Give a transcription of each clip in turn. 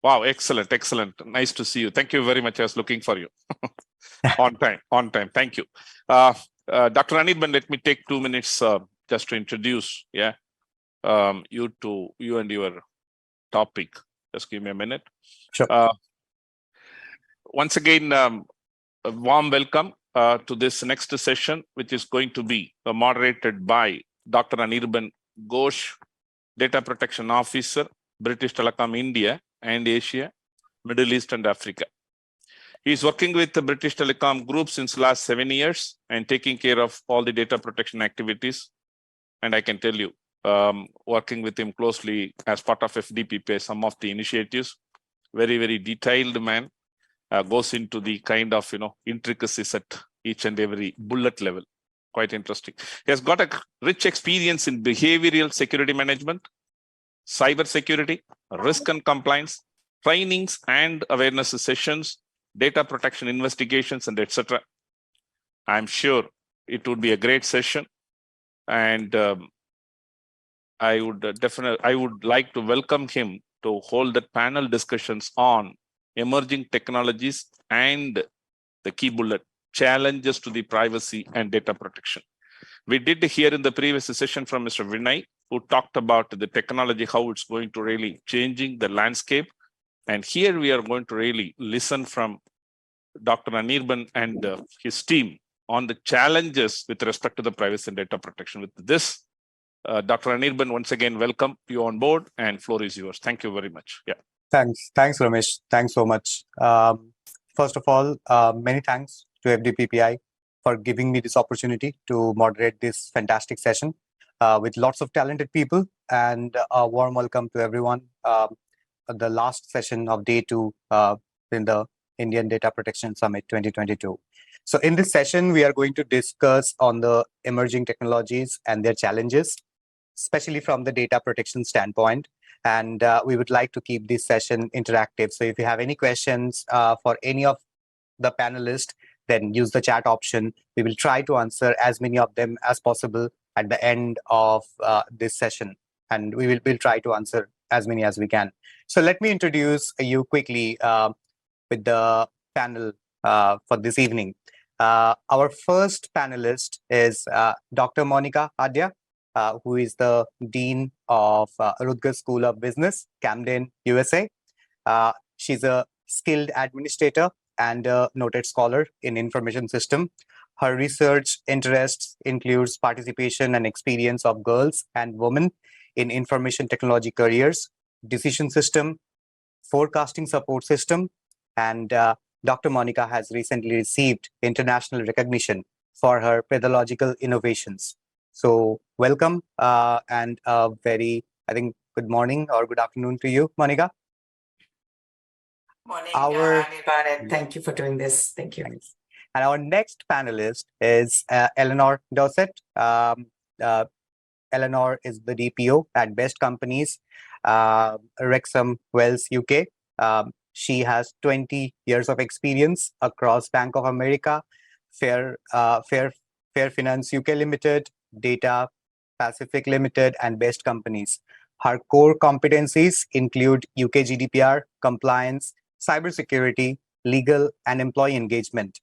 Wow, excellent, excellent. Nice to see you. Thank you very much. I was looking for you. On time, on time. Thank you. Dr. Anirban, let me take 2 minutes just to introduce you and your topic. Just give me a minute. Sure. Once again, a warm welcome to this next session, which is going to be moderated by Dr. Anirban Ghosh, Data Protection Officer, British Telecom India and Asia, Middle East and Africa. He's working with the British Telecom Group since last 7 years and taking care of all the data protection activities. And I can tell you, working with him closely as part of FDPP, some of the initiatives, very, very detailed man, goes into the kind of, intricacies at each and every bullet level. Quite interesting. He has got a rich experience in behavioral security management, cyber security, risk and compliance, trainings and awareness sessions, data protection investigations, and etc. I'm sure it would be a great session. And I would like to welcome him to hold the panel discussions on emerging technologies and the key bullet, challenges to the privacy and data protection. We did hear in the previous session from Mr. Vinay, who talked about the technology, how it's going to really changing the landscape. And here we are going to really listen from Dr. Anirban and his team on the challenges with respect to the privacy and data protection. With this, Dr. Anirban, once again, welcome you on board, and floor is yours. Thank you very much. Yeah. Thanks, Ramesh. Thanks so much. First of all, many thanks to FDPPI for giving me this opportunity to moderate this fantastic session with lots of talented people, and a warm welcome to everyone. The last session of day 2 in the Indian Data Protection Summit 2022. So in this session, we are going to discuss on the emerging technologies and their challenges, especially from the data protection standpoint. And we would like to keep this session interactive. So if you have any questions for any of the panelists, then use the chat option. We will try to answer as many of them as possible at the end of this session. And we'll try to answer as many as we can. So let me introduce you quickly with the panel for this evening. Our first panelist is Dr. Monica Adya, who is the Dean of Rutgers School of Business, Camden, USA. She's a skilled administrator and a noted scholar in information system. Her research interests includes participation and experience of girls and women in information technology careers, decision system, forecasting support system, and Dr. Monica has recently received international recognition for her pedagogical innovations. So welcome and a very, I think, good morning or good afternoon to you, Monica. Morning, Anirban, and thank you for doing this. Thank you. Thanks. And our next panelist is Eleanor Dorset. Eleanor is the DPO at Best Companies, Wrexham, Wales, UK. She has 20 years of experience across Bank of America, Fair Finance UK Limited, Data Pacific Limited, and Best Companies. Her core competencies include UK GDPR, compliance, cybersecurity, legal, and employee engagement.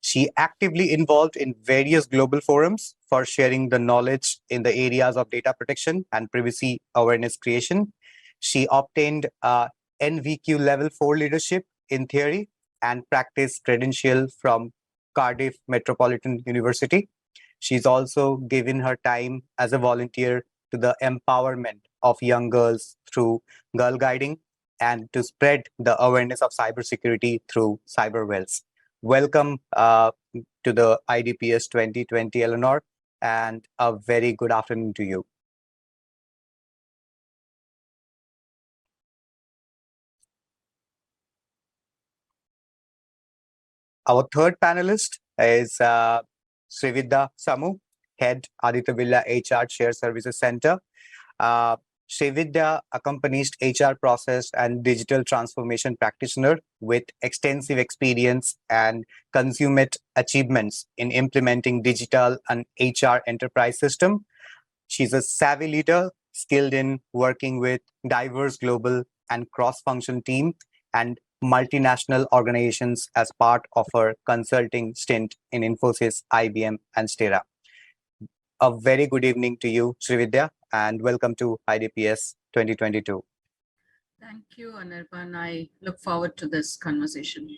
She actively involved in various global forums for sharing the knowledge in the areas of data protection and privacy awareness creation. She obtained NVQ Level 4 leadership in theory and practice credential from Cardiff Metropolitan University. She's also given her time as a volunteer to the empowerment of young girls through Girl Guiding and to spread the awareness of cybersecurity through CyberWells. Welcome to the IDPS 2020, Eleanor, and a very good afternoon to you. Our third panelist is Srividya Samu, Head Aditya Birla HR Shared Services Center. Srividya, accomplished HR process and digital transformation practitioner with extensive experience and consummate achievements in implementing digital and HR enterprise system. She's a savvy leader, skilled in working with diverse global and cross-functional team and multinational organizations as part of her consulting stint in Infosys, IBM, and Stera. A very good evening to you, Srividya, and welcome to IDPS 2022. Thank you, Anirban. I look forward to this conversation.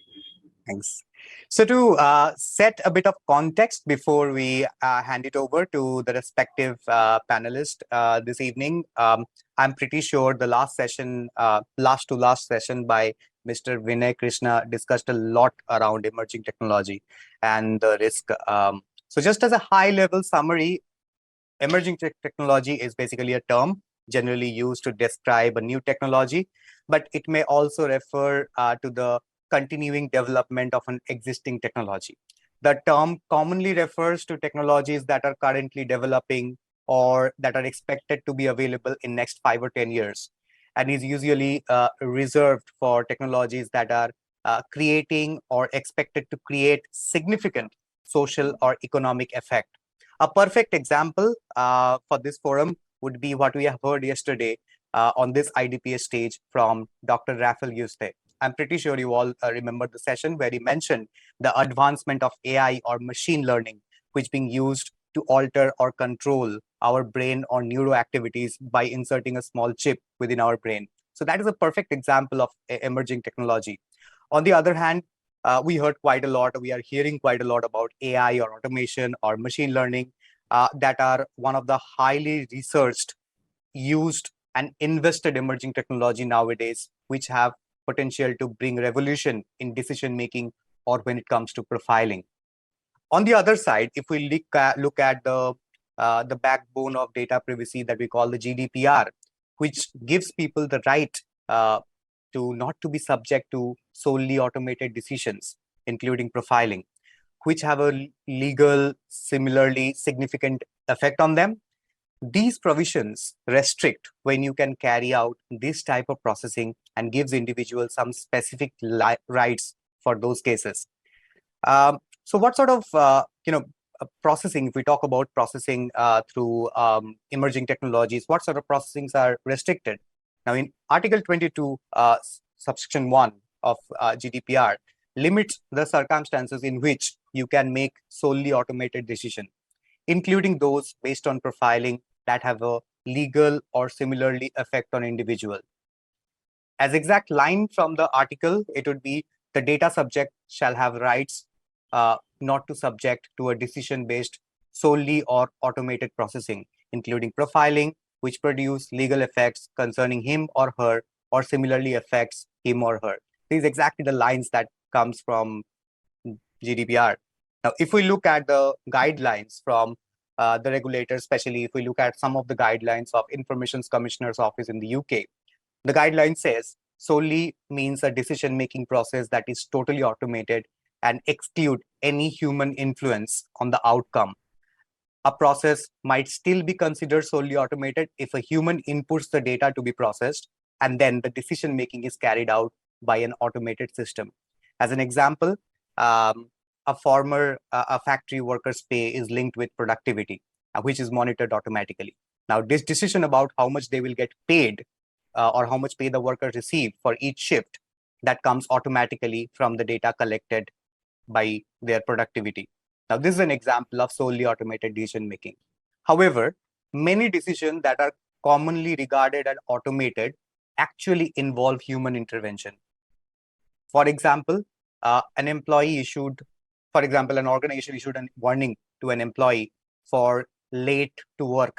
Thanks. So to set a bit of context before we hand it over to the respective panelists this evening, I'm pretty sure the last session, last session by Mr. Vinay Krishna discussed a lot around emerging technology and the risk. So just as a high-level summary, emerging technology is basically a term generally used to describe a new technology, but it may also refer to the continuing development of an existing technology. The term commonly refers to technologies that are currently developing or that are expected to be available in next 5 or 10 years, and is usually reserved for technologies that are creating or expected to create significant social or economic effect. A perfect example for this forum would be what we have heard yesterday on this IDPS stage from Dr. Rafael Yuste. I'm pretty sure you all remember the session where he mentioned the advancement of AI or machine learning, which being used to alter or control our brain or neuroactivities by inserting a small chip within our brain. So that is a perfect example of emerging technology. On the other hand, we heard quite a lot, we are hearing quite a lot about AI or automation or machine learning that are one of the highly researched, used, and invested emerging technology nowadays, which have potential to bring revolution in decision making or when it comes to profiling. On the other side, if we look at the backbone of data privacy that we call the GDPR, which gives people the right to not to be subject to solely automated decisions, including profiling, which have a legal, similarly significant effect on them. These provisions restrict when you can carry out this type of processing and gives individuals some specific rights for those cases. So what sort of processing, if we talk about processing through emerging technologies, what sort of processings are restricted? Now in Article 22, subsection 1 of GDPR limits the circumstances in which you can make solely automated decision, including those based on profiling that have a legal or similarly effect on individual. As exact line from the article, it would be the data subject shall have rights not to subject to a decision based solely or automated processing, including profiling, which produce legal effects concerning him or her or similarly affects him or her. These are exactly the lines that comes from GDPR. Now, if we look at the guidelines from the regulators, especially if we look at some of the guidelines of Information Commissioner's Office in the UK, the guideline says solely means a decision-making process that is totally automated and exclude any human influence on the outcome. A process might still be considered solely automated if a human inputs the data to be processed, and then the decision-making is carried out by an automated system. As an example, a factory worker's pay is linked with productivity, which is monitored automatically. Now, this decision about how much they will get paid or how much pay the worker receive for each shift, that comes automatically from the data collected by their productivity. Now, this is an example of solely automated decision making. However, many decisions that are commonly regarded as automated actually involve human intervention. For example, an organization issued a warning to an employee for late to work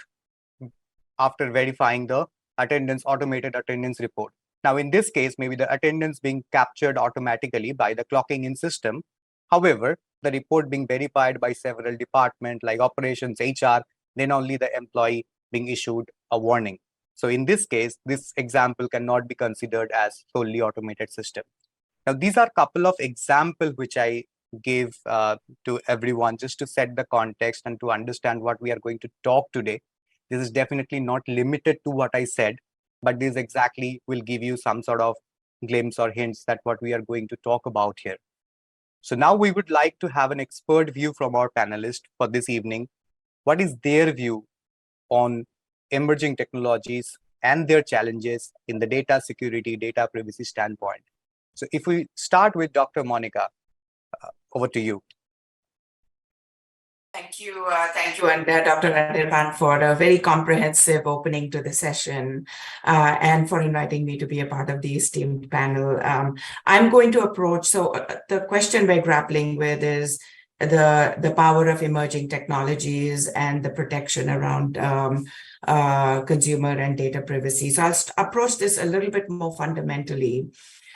after verifying the automated attendance report. Now, in this case, maybe the attendance being captured automatically by the clocking in system. However, the report being verified by several departments like operations, HR, then only the employee being issued a warning. So in this case, this example cannot be considered as solely automated system. Now, these are a couple of examples which I gave to everyone just to set the context and to understand what we are going to talk today. This is definitely not limited to what I said, but this exactly will give you some sort of glimpse or hints that what we are going to talk about here. So now we would like to have an expert view from our panelists for this evening. What is their view on emerging technologies and their challenges in the data security, data privacy standpoint. So if we start with Dr. Monica, over to you. Thank you, and Dr. Anirban for a very comprehensive opening to the session and for inviting me to be a part of the esteemed panel. I'm going to approach, the question we're grappling with is the power of emerging technologies and the protection around consumer and data privacy. So I'll approach this a little bit more fundamentally.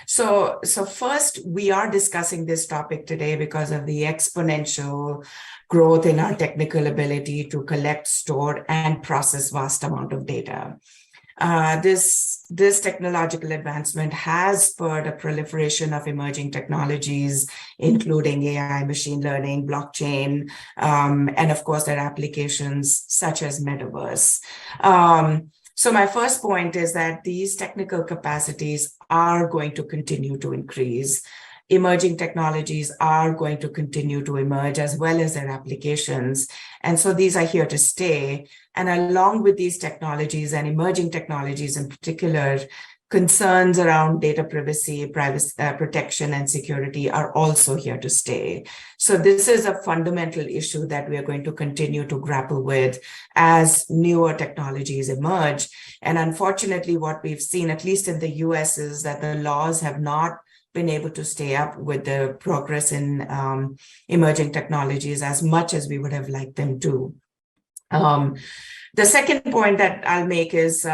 So first, we are discussing this topic today because of the exponential growth in our technical ability to collect, store, and process vast amount of data. This technological advancement has spurred a proliferation of emerging technologies, including AI, machine learning, blockchain, and of course, their applications such as metaverse. So my first point is that these technical capacities are going to continue to increase. Emerging technologies are going to continue to emerge as well as their applications. And so these are here to stay. And along with these technologies and emerging technologies in particular, concerns around data privacy, protection, and security are also here to stay. So this is a fundamental issue that we are going to continue to grapple with as newer technologies emerge. And unfortunately, what we've seen, at least in the US, is that the laws have not been able to stay up with the progress in emerging technologies as much as we would have liked them to. The second point that I'll make is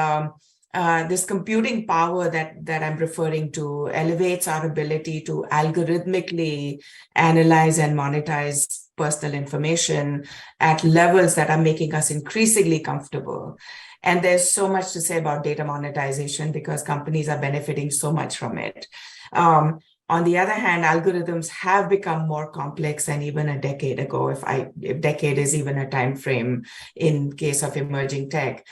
this computing power that I'm referring to elevates our ability to algorithmically analyze and monetize personal information at levels that are making us increasingly comfortable. And there's so much to say about data monetization because companies are benefiting so much from it. On the other hand, algorithms have become more complex than even a decade ago, if decade is even a time frame in case of emerging tech.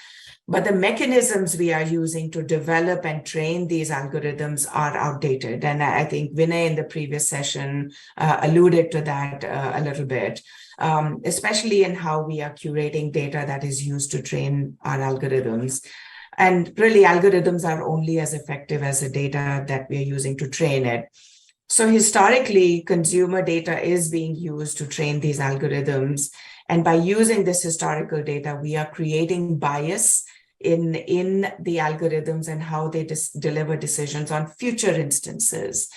But the mechanisms we are using to develop and train these algorithms are outdated. And I think Vinay in the previous session alluded to that a little bit, especially in how we are curating data that is used to train our algorithms. And really, algorithms are only as effective as the data that we are using to train it. So historically, consumer data is being used to train these algorithms. And by using this historical data, we are creating bias in the algorithms and how they deliver decisions on future instances.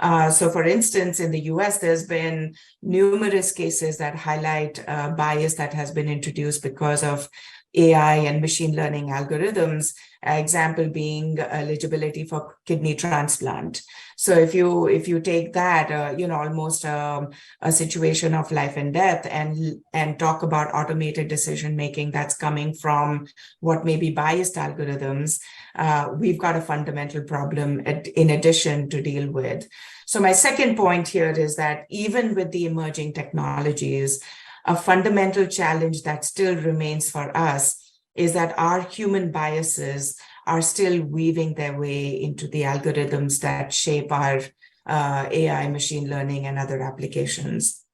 So for instance, in the US, there's been numerous cases that highlight bias that has been introduced because of AI and machine learning algorithms, example being eligibility for kidney transplant. So if you take that, almost a situation of life and death and talk about automated decision making that's coming from what may be biased algorithms, we've got a fundamental problem in addition to deal with. So my second point here is that even with the emerging technologies, a fundamental challenge that still remains for us is that our human biases are still weaving their way into the algorithms that shape our AI, machine learning, and other applications.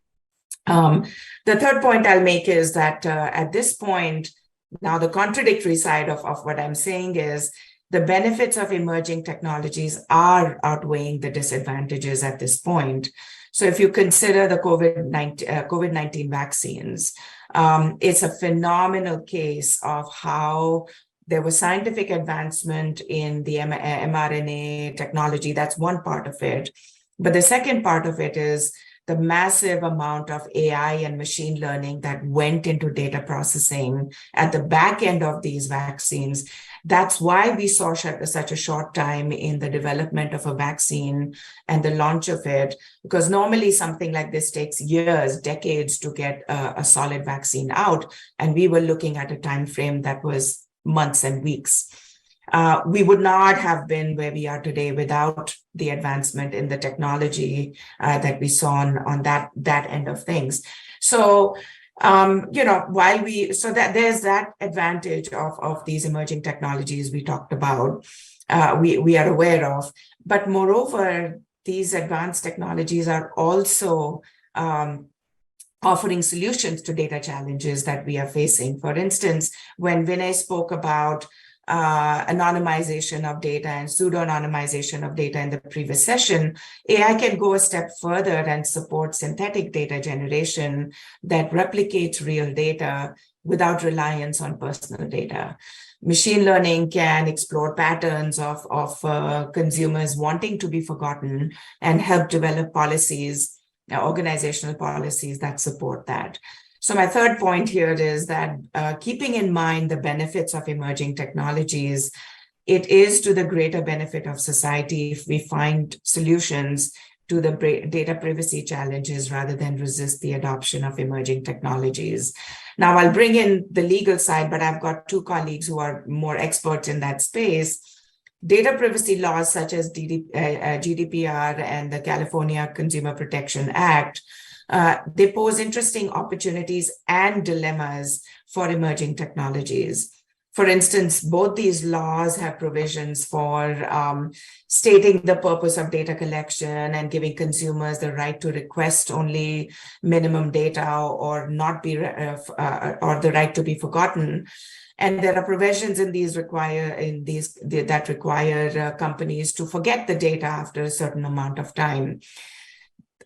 The third point I'll make is that at this point, now the contradictory side of what I'm saying is the benefits of emerging technologies are outweighing the disadvantages at this point. So if you consider the COVID-19 vaccines, it's a phenomenal case of how there was scientific advancement in the mRNA technology. That's one part of it. But the second part of it is the massive amount of AI and machine learning that went into data processing at the back end of these vaccines. That's why we saw such a short time in the development of a vaccine and the launch of it, because normally something like this takes years, decades to get a solid vaccine out. And we were looking at a time frame that was months and weeks. We would not have been where we are today without the advancement in the technology that we saw on that end of things. So there's that advantage of these emerging technologies we talked about, we are aware of, but moreover, these advanced technologies are also offering solutions to data challenges that we are facing. For instance, when Vinay spoke about anonymization of data and pseudo-anonymization of data in the previous session, AI can go a step further and support synthetic data generation that replicates real data without reliance on personal data. Machine learning can explore patterns of consumers wanting to be forgotten and help develop policies, organizational policies that support that. So my third point here is that keeping in mind the benefits of emerging technologies, it is to the greater benefit of society if we find solutions to the data privacy challenges rather than resist the adoption of emerging technologies. Now, I'll bring in the legal side, but I've got two colleagues who are more experts in that space. Data privacy laws such as GDPR and the California Consumer Protection Act, they pose interesting opportunities and dilemmas for emerging technologies. For instance, both these laws have provisions for stating the purpose of data collection and giving consumers the right to request only minimum data or not be or the right to be forgotten. And there are provisions in these that require companies to forget the data after a certain amount of time.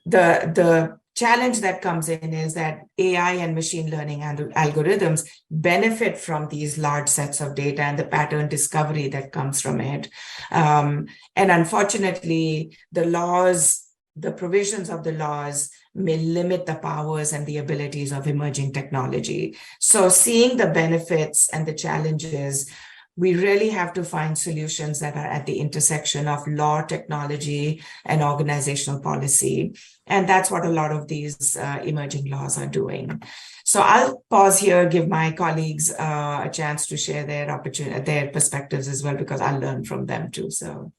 The challenge that comes in is that AI and machine learning and algorithms benefit from these large sets of data and the pattern discovery that comes from it. And unfortunately, the provisions of the laws may limit the powers and the abilities of emerging technology. So seeing the benefits and the challenges, we really have to find solutions that are at the intersection of law, technology, and organizational policy. And that's what a lot of these emerging laws are doing. So I'll pause here, give my colleagues a chance to share their perspectives as well, because I'll learn from them too. So.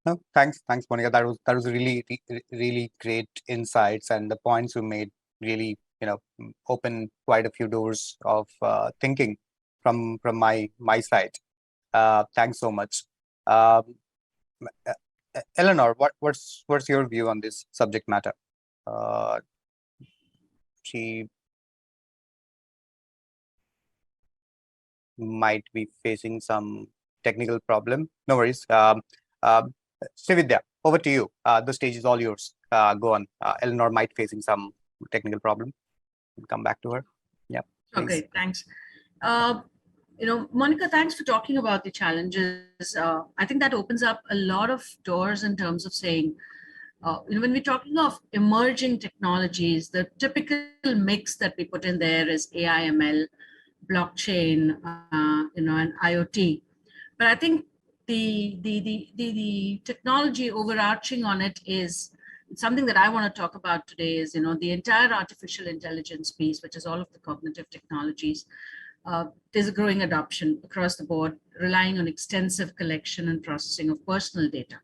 No, thanks, Monica. That was really great insights, and the points you made really, open quite a few doors of thinking from my side. Thanks so much. Eleanor, what's your view on this subject matter? She might be facing some technical problem. No worries. Srividya, over to you. The stage is all yours. Go on. Eleanor might facing some technical problem. We'll come back to her. Yeah. Please. Okay, thanks. Monica, thanks for talking about the challenges. I think that opens up a lot of doors in terms of saying, when we're talking of emerging technologies, the typical mix that we put in there is AI, ML, blockchain, and IoT. But I think the technology overarching on it is something that I want to talk about today is, the entire artificial intelligence piece, which is all of the cognitive technologies. There's a growing adoption across the board, relying on extensive collection and processing of personal data.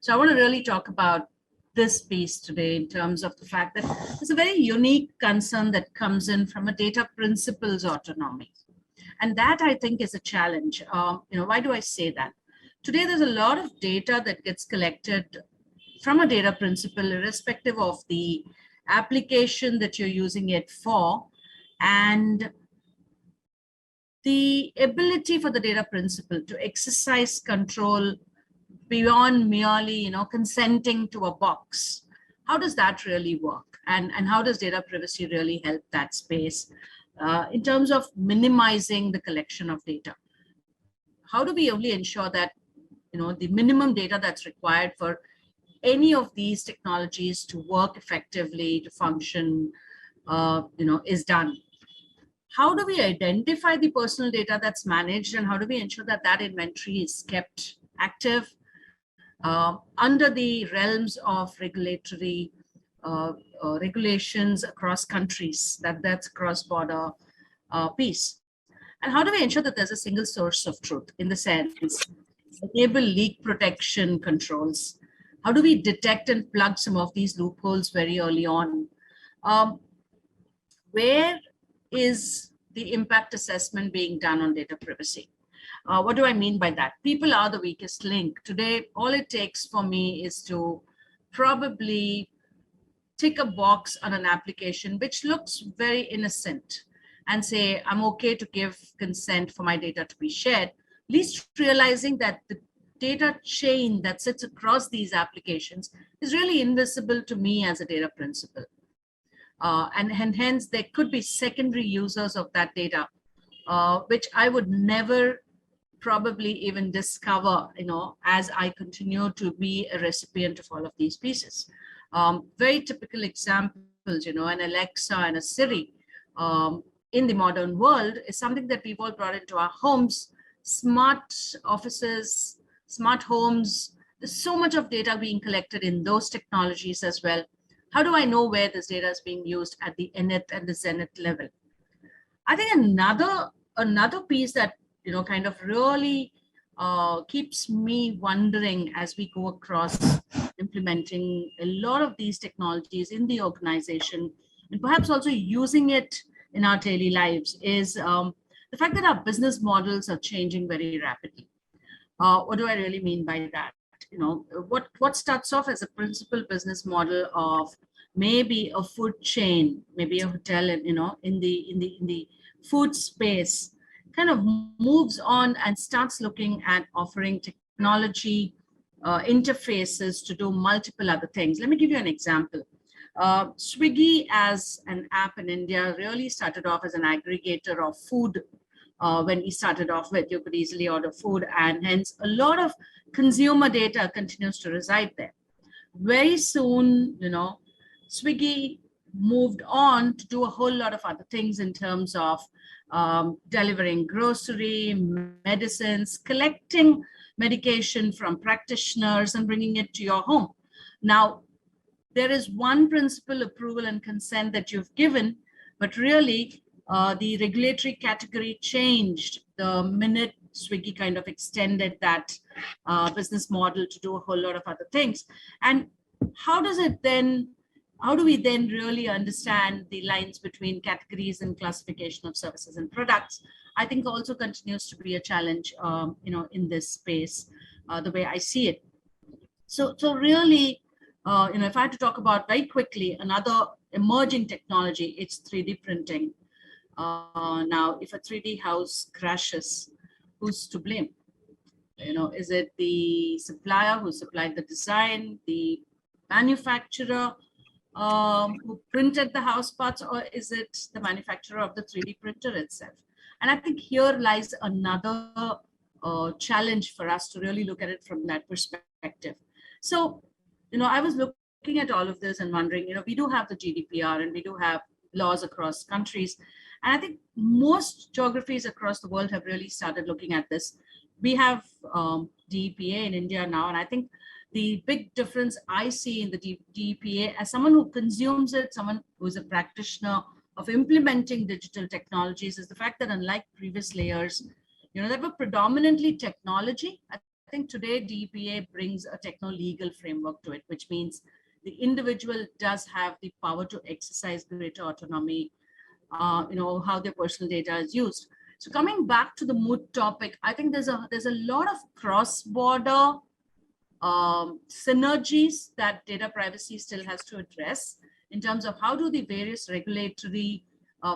So I want to really talk about this piece today in terms of the fact that there's a very unique concern that comes in from a data principles autonomy. And that, I think, is a challenge. Why do I say that? Today, there's a lot of data that gets collected from a data principle, irrespective of the application that you're using it for, and the ability for the data principle to exercise control beyond merely, consenting to a box. How does that really work? And how does data privacy really help that space in terms of minimizing the collection of data? How do we only ensure that, the minimum data that's required for any of these technologies to work effectively, to function, is done? How do we identify the personal data that's managed, and how do we ensure that that inventory is kept active under the realms of regulatory regulations across countries, that's cross-border piece? And how do we ensure that there's a single source of truth, in the sense, enable leak protection controls? How do we detect and plug some of these loopholes very early on? Where is the impact assessment being done on data privacy? What do I mean by that? People are the weakest link. Today, all it takes for me is to probably tick a box on an application which looks very innocent and say, I'm okay to give consent for my data to be shared. least realizing that the data chain that sits across these applications is really invisible to me as a data principal. And hence there could be secondary users of that data, which I would never probably even discover, as I continue to be a recipient of all of these pieces. Very typical examples, an Alexa and a Siri in the modern world is something that we've all brought into our homes. Smart offices, smart homes, there's so much of data being collected in those technologies as well. How do I know where this data is being used at the nth and the zenith level? I think another piece that kind of really keeps me wondering as we go across implementing a lot of these technologies in the organization and perhaps also using it in our daily lives is the fact that our business models are changing very rapidly. What do I really mean by that? What starts off as a principal business model of maybe a food chain, maybe a hotel, in the food space, kind of moves on and starts looking at offering technology interfaces to do multiple other things. Let me give you an example. Swiggy as an app in India really started off as an aggregator of food. When we started off with, you could easily order food, and hence a lot of consumer data continues to reside there. Very soon, Swiggy moved on to do a whole lot of other things in terms of delivering grocery, medicines, collecting medication from practitioners and bringing it to your home. Now, there is one principal approval and consent that you've given, but really the regulatory category changed the minute Swiggy kind of extended that business model to do a whole lot of other things. And how do we then really understand the lines between categories and classification of services and products? I think also continues to be a challenge, in this space, the way I see it. So really, if I had to talk about very quickly another emerging technology, it's 3D printing. Now, if a 3D house crashes, who's to blame? Is it the supplier who supplied the design, the manufacturer who printed the house parts, or is it the manufacturer of the 3D printer itself? And I think here lies another challenge for us to really look at it from that perspective. So, I was looking at all of this and wondering, we do have the GDPR and we do have laws across countries. And I think most geographies across the world have really started looking at this. We have DEPA in India now, and I think the big difference I see in the DEPA as someone who consumes it, someone who is a practitioner of implementing digital technologies, is the fact that unlike previous layers, that were predominantly technology, I think today DEPA brings a techno-legal framework to it, which means the individual does have the power to exercise greater autonomy, how their personal data is used. So coming back to the moot topic, I think there's a lot of cross-border synergies that data privacy still has to address in terms of how do the various regulatory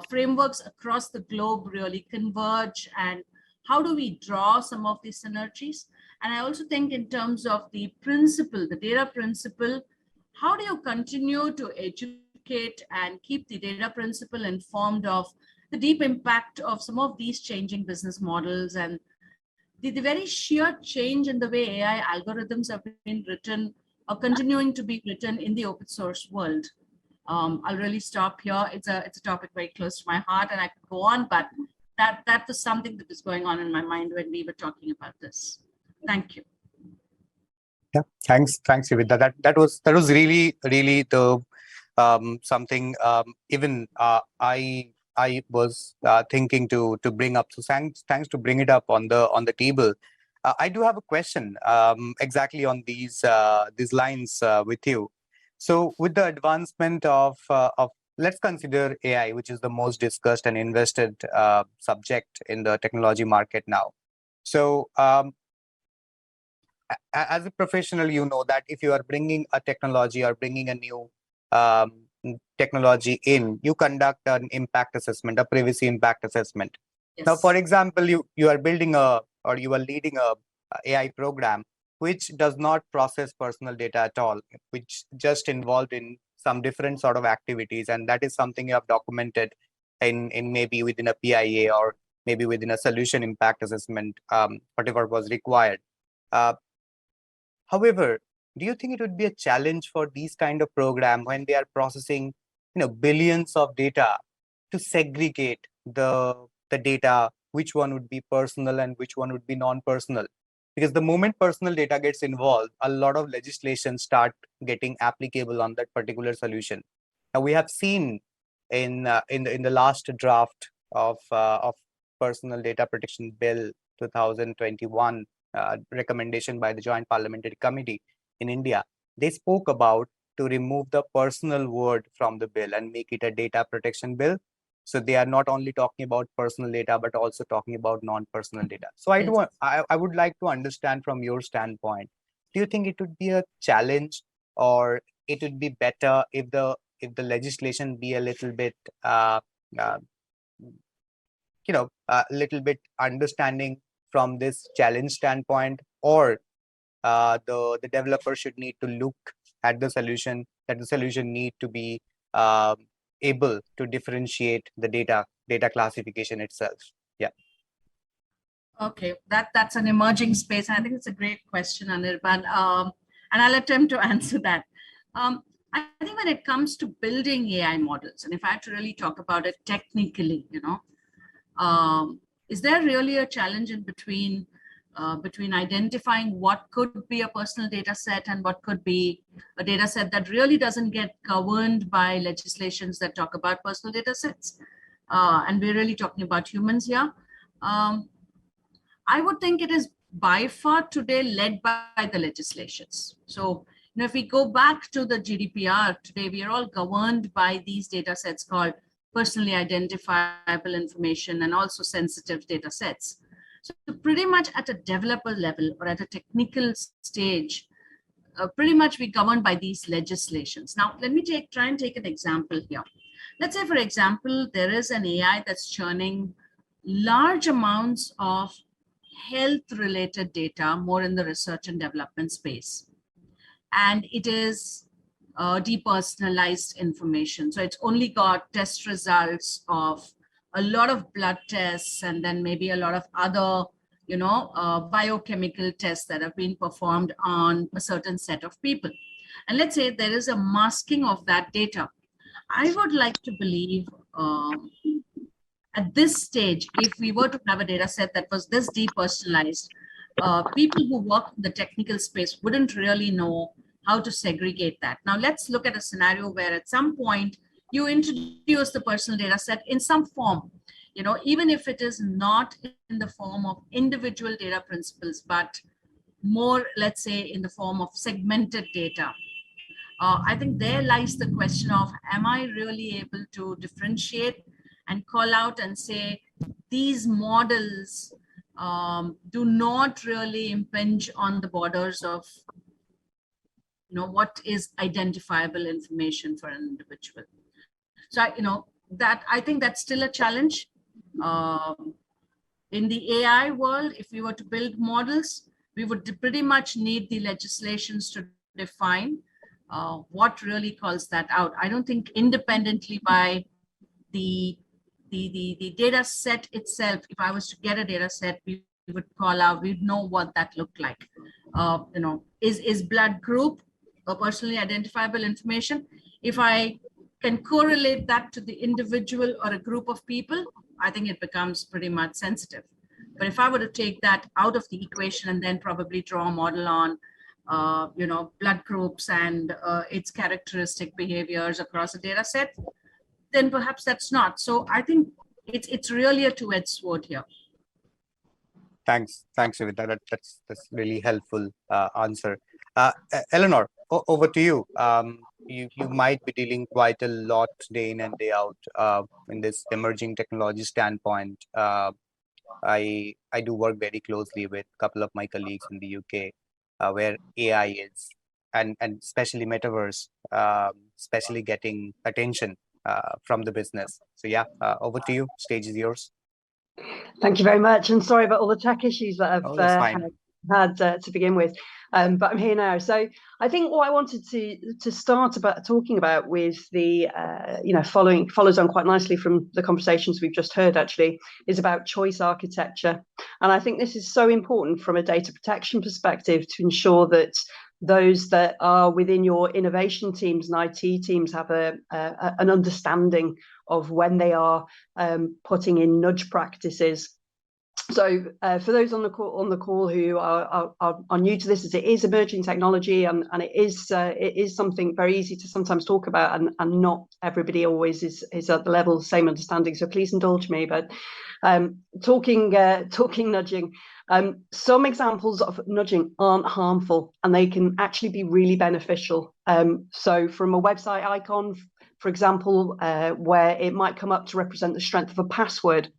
frameworks across the globe really converge, and how do we draw some of these synergies? And I also think in terms of the principle, the data principle, how do you continue to educate and keep the data principle informed of the deep impact of some of these changing business models and the very sheer change in the way AI algorithms have been written or continuing to be written in the open source world? I'll really stop here. It's a topic very close to my heart, and I could go on, but that was something that was going on in my mind when we were talking about this. Thank you. Yeah, thanks, Yuvita. That was really the something even I was thinking to bring up. So thanks to bring it up on the table. I do have a question exactly on these lines with you. So with the advancement of let's consider AI, which is the most discussed and invested subject in the technology market now. So as a professional, you know that if you are bringing a technology or bringing a new technology in, you conduct an impact assessment, a privacy impact assessment. Yes. Now, for example, you are building a or you are leading a AI program which does not process personal data at all, which just involved in some different sort of activities, and that is something you have documented in maybe within a PIA or maybe within a solution impact assessment, whatever was required. However, do you think it would be a challenge for these kind of program when they are processing, billions of data, to segregate the data, which one would be personal and which one would be non-personal? Because the moment personal data gets involved, a lot of legislation start getting applicable on that particular solution. Now we have seen in the last draft of Personal Data Protection Bill 2021, recommendation by the Joint Parliamentary Committee in India, they spoke about to remove the personal word from the bill and make it a data protection bill. So they are not only talking about personal data, but also talking about non-personal data. So I would like to understand from your standpoint, do you think it would be a challenge, or it would be better if the legislation be a little bit a little bit understanding from this challenge standpoint, or the developer should need to look at the solution, that the solution need to be able to differentiate the data classification itself? Yeah. Okay, that's an emerging space. I think it's a great question, Anirban, and I'll attempt to answer that. I think when it comes to building AI models, and if I had to really talk about it technically, is there really a challenge in between identifying what could be a personal data set and what could be a data set that really doesn't get governed by legislations that talk about personal data sets? And we're really talking about humans here. I would think it is by far today led by the legislations. So, if we go back to the GDPR today, we are all governed by these data sets called personally identifiable information and also sensitive data sets. So pretty much at a developer level or at a technical stage, pretty much we governed by these legislations. Now, let me try and take an example here. Let's say, for example, there is an AI that's churning large amounts of health-related data, more in the research and development space. And it is depersonalized information. So it's only got test results of a lot of blood tests and then maybe a lot of other, biochemical tests that have been performed on a certain set of people. And let's say there is a masking of that data. I would like to believe at this stage, if we were to have a data set that was this depersonalized, people who work in the technical space wouldn't really know how to segregate that. Now, let's look at a scenario where at some point you introduce the personal data set in some form, even if it is not in the form of individual data principles, but more, let's say, in the form of segmented data. I think there lies the question of, am I really able to differentiate and call out and say, these models do not really impinge on the borders of what is identifiable information for an individual. So, I think that's still a challenge. In the AI world, if we were to build models, we would pretty much need the legislations to define what really calls that out. I don't think independently by the data set itself, if I was to get a data set, we would call out, we'd know what that looked like. Is blood group a personally identifiable information? If I can correlate that to the individual or a group of people, I think it becomes pretty much sensitive. But if I were to take that out of the equation and then probably draw a model on, blood groups and its characteristic behaviors across a data set, then perhaps that's not. So I think it's really a two-edged sword here. Thanks, Suvita. That's really helpful answer. Eleanor, over to you. You might be dealing quite a lot day in and day out in this emerging technology standpoint. I do work very closely with a couple of my colleagues in the UK, where AI is, and especially metaverse, especially getting attention from the business. So yeah, over to you. Stage is yours. Thank you very much. And sorry about all the tech issues that Oh, that's I've fine. had to begin with. But I'm here now. So I think what I wanted to start talking about with the, follows on quite nicely from the conversations we've just heard, actually, is about choice architecture. And I think this is so important from a data protection perspective to ensure that those that are within your innovation teams and IT teams have an understanding of when they are putting in nudge practices. So for those on the call who are new to this, as it is emerging technology, and it is something very easy to sometimes talk about, and not everybody always is at the level of the same understanding. So please indulge me. But talking nudging, some examples of nudging aren't harmful, and they can actually be really beneficial. So from a website icon, for example, where it might come up to represent the strength of a password.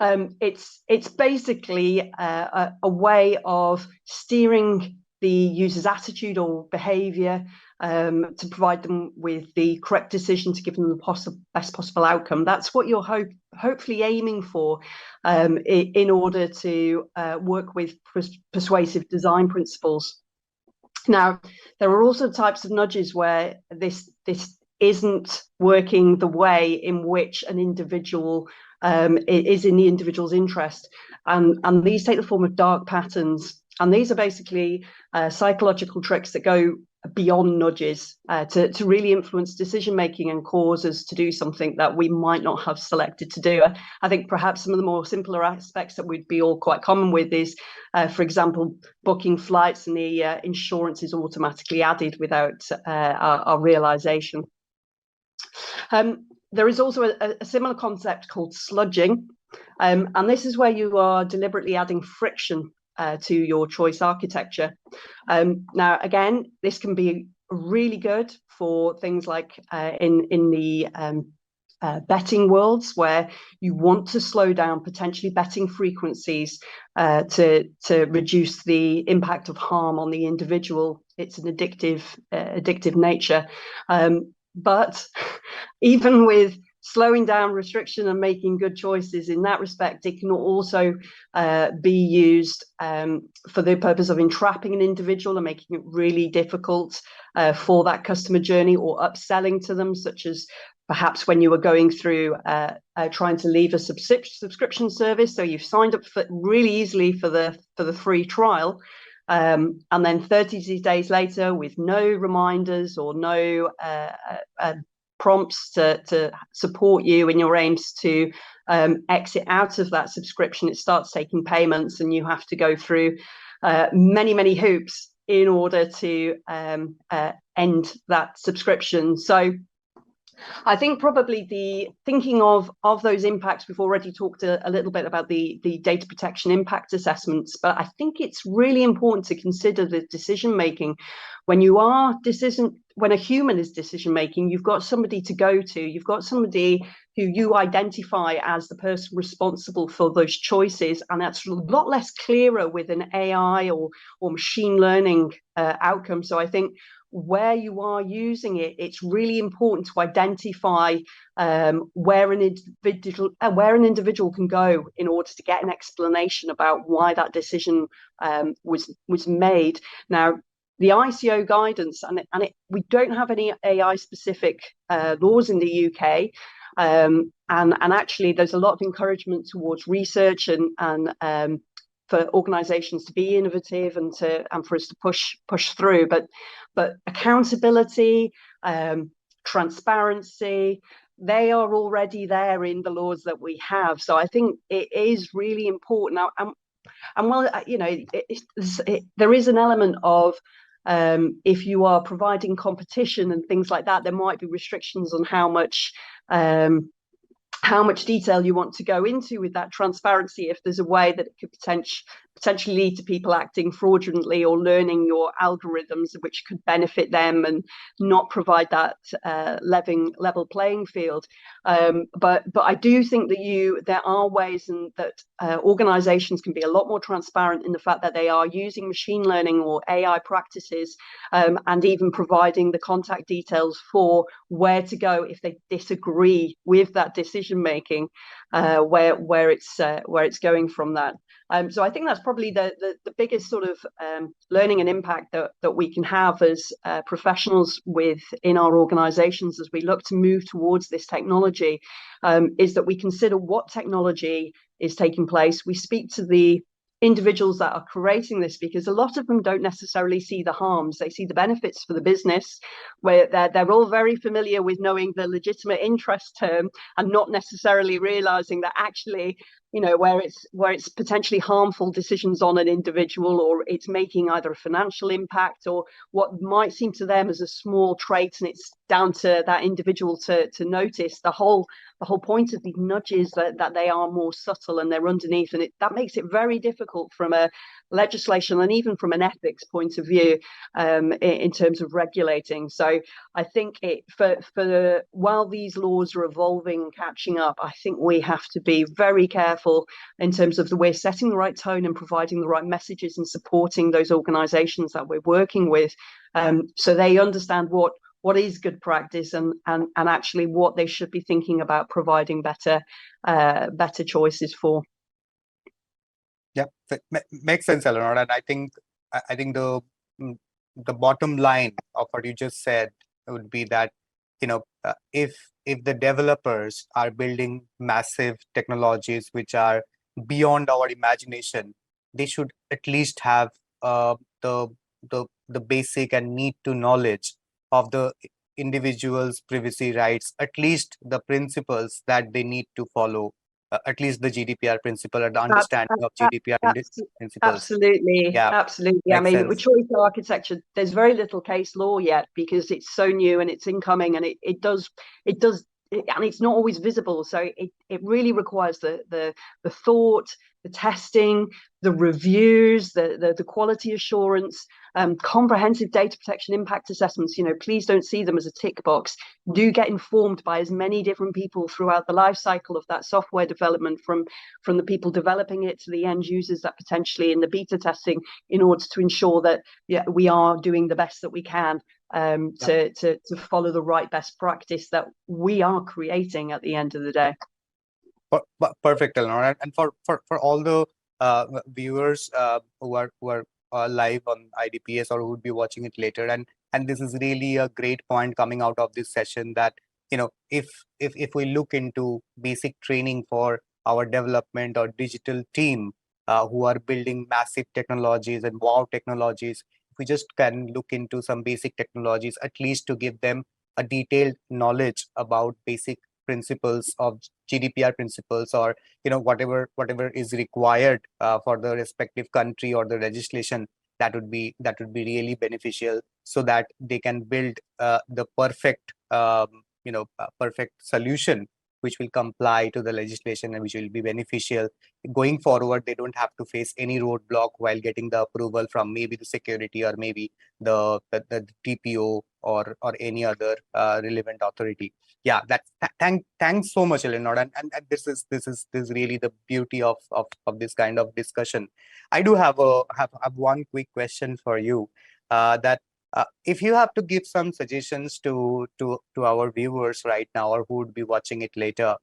It's basically a way of steering the user's attitude or behavior to provide them with the correct decision to give them the best possible outcome. That's what you're hopefully aiming for in order to work with persuasive design principles. Now, there are also types of nudges where this isn't working the way in which an individual is in the individual's interest, and these take the form of dark patterns, and these are basically psychological tricks that go beyond nudges to really influence decision making and cause us to do something that we might not have selected to do. I think perhaps some of the more simpler aspects that we'd be all quite common with is, for example, booking flights and the insurance is automatically added without our realization. There is also a similar concept called sludging, and this is where you are deliberately adding friction to your choice architecture. Now, again, this can be really good for things like in the betting worlds, where you want to slow down potentially betting frequencies to reduce the impact of harm on the individual. It's an addictive nature. But even with slowing down restriction and making good choices in that respect, it can also be used for the purpose of entrapping an individual and making it really difficult for that customer journey, or upselling to them, such as perhaps when you were going through trying to leave a subscription service. So you've signed up really easily for the free trial. And then 30 days later, with no reminders or no prompts to support you in your aims to exit out of that subscription, it starts taking payments, and you have to go through many hoops in order to end that subscription. So I think probably the thinking of those impacts, we've already talked a little bit about the data protection impact assessments, but I think it's really important to consider the decision making. When a human is decision making, you've got somebody to go to, you've got somebody who you identify as the person responsible for those choices, and that's a lot less clearer with an AI or machine learning outcome. So I think where you are using it, it's really important to identify where an individual can go in order to get an explanation about why that decision was made. Now, the ICO guidance, we don't have any AI specific laws in the UK, and actually there's a lot of encouragement towards research and for organizations to be innovative and for us to push through, but accountability, transparency, they are already there in the laws that we have. So I think it is really important now. And well, there is an element of if you are providing competition and things like that, there might be restrictions on how much detail you want to go into with that transparency, if there's a way that it could potentially lead to people acting fraudulently or learning your algorithms, which could benefit them and not provide that level playing field. But I do think that there are ways and that organizations can be a lot more transparent in the fact that they are using machine learning or AI practices, and even providing the contact details for where to go if they disagree with that decision making, where it's going from that. So I think that's probably the biggest sort of learning and impact that we can have as professionals within our organizations as we look to move towards this technology, is that we consider what technology is taking place. We speak to the individuals that are creating this, because a lot of them don't necessarily see the harms. They see the benefits for the business, where they're all very familiar with knowing the legitimate interest term and not necessarily realizing that actually, you know, where it's potentially harmful decisions on an individual, or it's making either a financial impact or what might seem to them as a small trait, and it's down to that individual to notice. The whole point of these nudges that they are more subtle and they're underneath, and that makes it very difficult from a legislation and even from an ethics point of view, in terms of regulating. So I think while these laws are evolving and catching up, I think we have to be very careful in terms of the way setting the right tone and providing the right messages and supporting those organizations that we're working with, so they understand what is good practice and actually what they should be thinking about providing better choices for. Yeah, makes sense, Eleanor. And I think the bottom line of what you just said would be that, you know, if the developers are building massive technologies which are beyond our imagination, they should at least have the basic and need to knowledge of the individual's privacy rights, at least the principles that they need to follow, at least the GDPR principle or the understanding of GDPR principles. Absolutely, Yeah, absolutely. I mean, with choice architecture, there's very little case law yet because it's so new and it's incoming, and it does, and it's not always visible. So it really requires the thought, the testing, the reviews, the quality assurance, comprehensive data protection impact assessments. You know, please don't see them as a tick box. Do get informed by as many different people throughout the life cycle of that software development, from the people developing it to the end users that potentially in the beta testing, in order to ensure that we are doing the best that we can to follow the right best practice that we are creating at the end of the day. Perfect, Eleanor. And for all the viewers who are live on IDPS or who would be watching it later, and this is really a great point coming out of this session, that, you know, if we look into basic training for our development or digital team who are building massive technologies and wow technologies, if we just can look into some basic technologies, at least to give them a detailed knowledge about basic principles of GDPR principles, or, you know, whatever is required for the respective country or the legislation, that would be really beneficial, so that they can build the perfect perfect solution which will comply to the legislation and which will be beneficial going forward. They don't have to face any roadblock while getting the approval from maybe the security or maybe the TPO or any other relevant authority. Yeah, thanks so much, Eleanor. And this is really the beauty of this kind of discussion. I do have one quick question for you, that if you have to give some suggestions to our viewers right now, or who would be watching it later,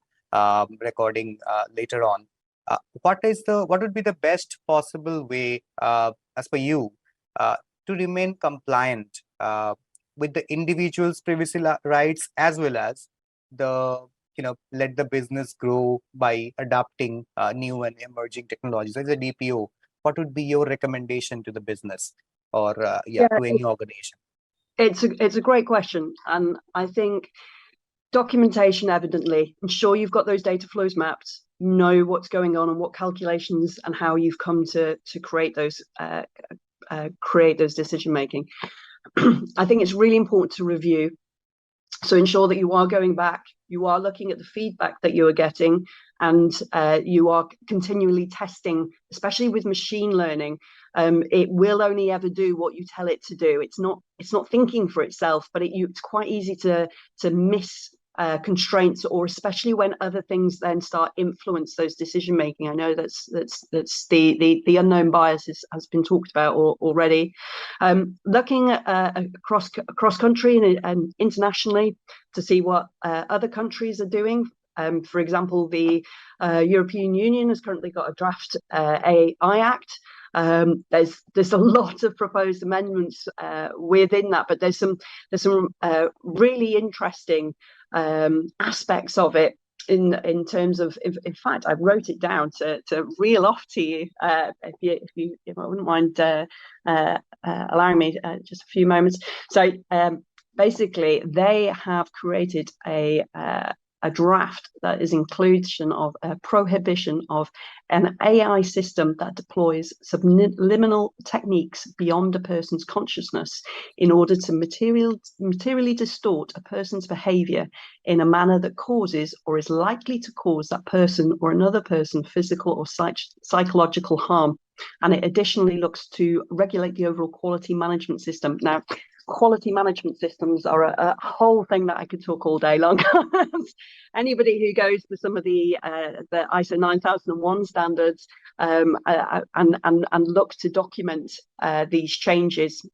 recording later on, what would be the best possible way, as per you, to remain compliant with the individual's privacy rights, as well as let the business grow by adopting new and emerging technologies? As a DPO, what would be your recommendation to the business, or to any organization? It's a great question, and I think documentation, evidently, ensure you've got those data flows mapped, know what's going on and what calculations and how you've come to create those decision making. I think it's really important to review. So ensure that you are going back, you are looking at the feedback that you are getting, and you are continually testing, especially with machine learning. It will only ever do what you tell it to do. It's not thinking for itself, but it's quite easy to miss constraints, or especially when other things then start influence those decision making. I know that's the unknown bias has been talked about already. Looking at across country and internationally to see what other countries are doing. For example, the European Union has currently got a draft AI Act. There's a lot of proposed amendments within that, but there's some really interesting aspects of it in terms of, in fact, I wrote it down to reel off to you, if I wouldn't mind allowing me just a few moments. So basically, they have created a draft that is inclusion of a prohibition of an AI system that deploys subliminal techniques beyond a person's consciousness in order to materially distort a person's behavior in a manner that causes or is likely to cause that person or another person physical or psychological harm. And it additionally looks to regulate the overall quality management system. Now, quality management systems are a whole thing that I could talk all day long. Anybody who goes to some of the ISO 9001 standards and look to document these changes,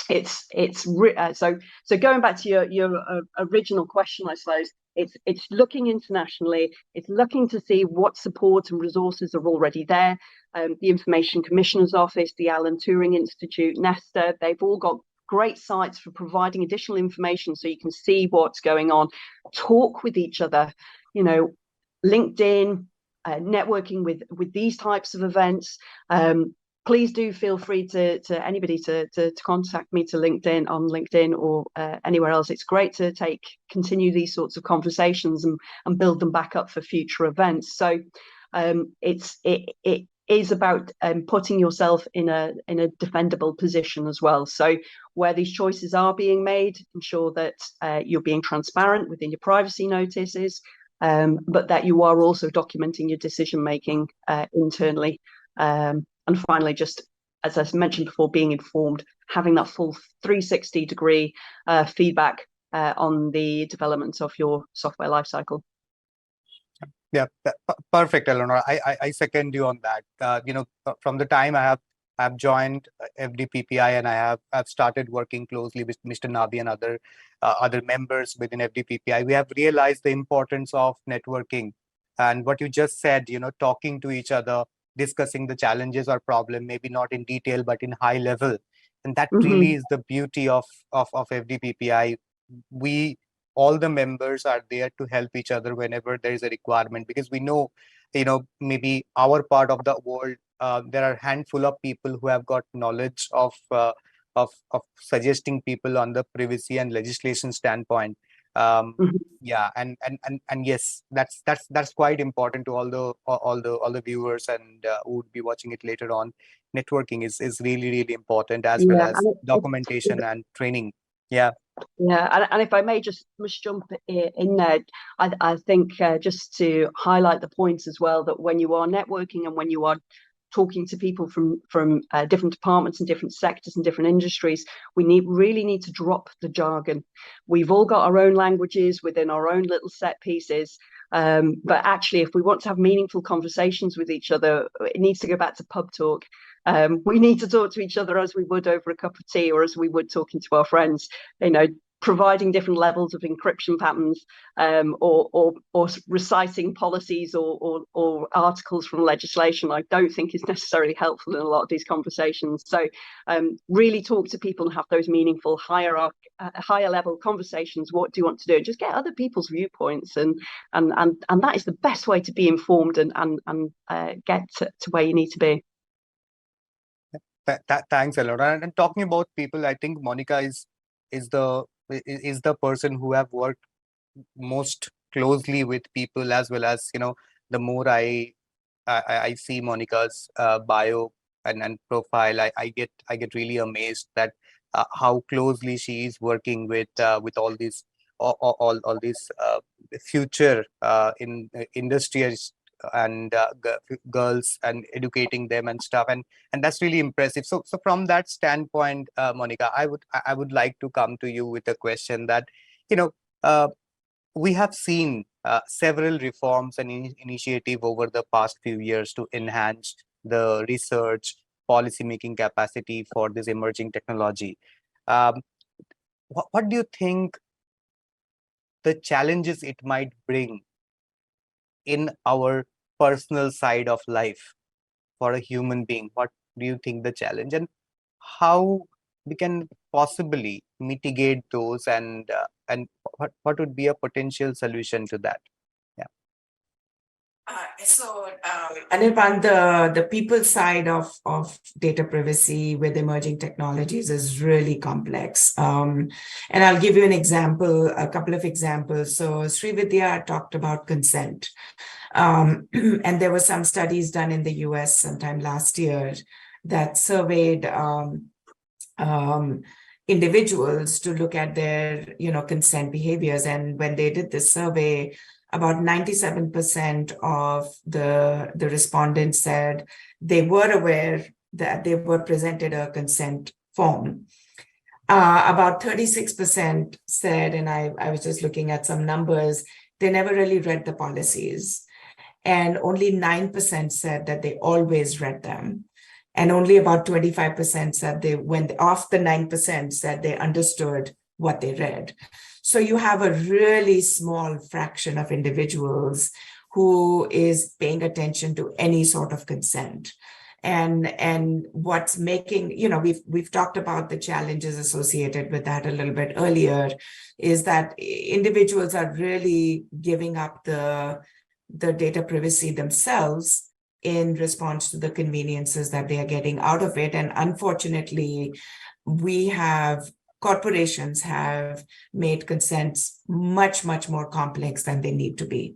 so going back to your original question, I suppose it's looking internationally. It's looking to see what support and resources are already there. The Information Commissioner's Office, the Alan Turing Institute, Nesta, they've all got great sites for providing additional information so you can see what's going on, talk with each other, LinkedIn, networking with these types of events. Please do feel free to anybody to contact me to LinkedIn on LinkedIn or anywhere else. It's great to continue these sorts of conversations and build them back up for future events. So it is about putting yourself in a defendable position as well. So where these choices are being made, ensure that you're being transparent within your privacy notices, but that you are also documenting your decision making internally. And finally, just as I mentioned before, being informed, having that full 360-degree feedback on the development of your software lifecycle. Yeah, perfect, Eleanor. I second you on that. From the time I have joined FDPPI and I've started working closely with Mr. Nabi and other members within FDPPI, we have realized the importance of networking. And what you just said, talking to each other, discussing the challenges or problem, maybe not in detail, but in high level. And that really is the beauty of FDPPI. All the members are there to help each other whenever there is a requirement, because we know, maybe our part of the world, there are a handful of people who have got knowledge of suggesting people on the privacy and legislation standpoint. Yeah, and yes, that's quite important to all the viewers and who would be watching it later on. Networking is really important, as well as documentation and training. Yeah, and if I may just jump in there, I think just to highlight the points as well, that when you are networking and when you are talking to people from different departments and different sectors and different industries, we really need to drop the jargon. We've all got our own languages within our own little set pieces, but actually, if we want to have meaningful conversations with each other, it needs to go back to pub talk. We need to talk to each other as we would over a cup of tea, or as we would talking to our friends, providing different levels of encryption patterns, or reciting policies or articles from legislation, I don't think is necessarily helpful in a lot of these conversations. So really talk to people and have those meaningful higher level conversations. What do you want to do? And just get other people's viewpoints, and that is the best way to be informed and get to where you need to be. Thanks, Eleanor. And talking about people, I think Monica is the person who have worked most closely with people, as well as the more I see Monica's bio and profile, I get really amazed that how closely she is working with all all these future in industries and girls and educating them and stuff, and that's really impressive. So from that standpoint, Monica, I would like to come to you with a question that, we have seen several reforms and initiative over the past few years to enhance the research policy making capacity for this emerging technology. What do you think the challenges it might bring in our personal side of life for a human being? What do you think the challenge, and how we can possibly mitigate those, and what would be a potential solution to that? Anirban, the people side of data privacy with emerging technologies is really complex. And I'll give you an example, a couple of examples. So Srividya talked about consent. And there were some studies done in the US sometime last year that surveyed individuals to look at their, consent behaviors. And when they did this survey, about 97% of the respondents said they were aware that they were presented a consent form. About 36% said, and I was just looking at some numbers, they never really read the policies. And only 9% said that they always read them. And only about 25% said they, when off the 9%, said they understood what they read. So you have a really small fraction of individuals who is paying attention to any sort of consent. And what's making, we've talked about the challenges associated with that a little bit earlier, is that individuals are really giving up the data privacy themselves in response to the conveniences that they are getting out of it. And unfortunately, corporations have made consents much, much more complex than they need to be.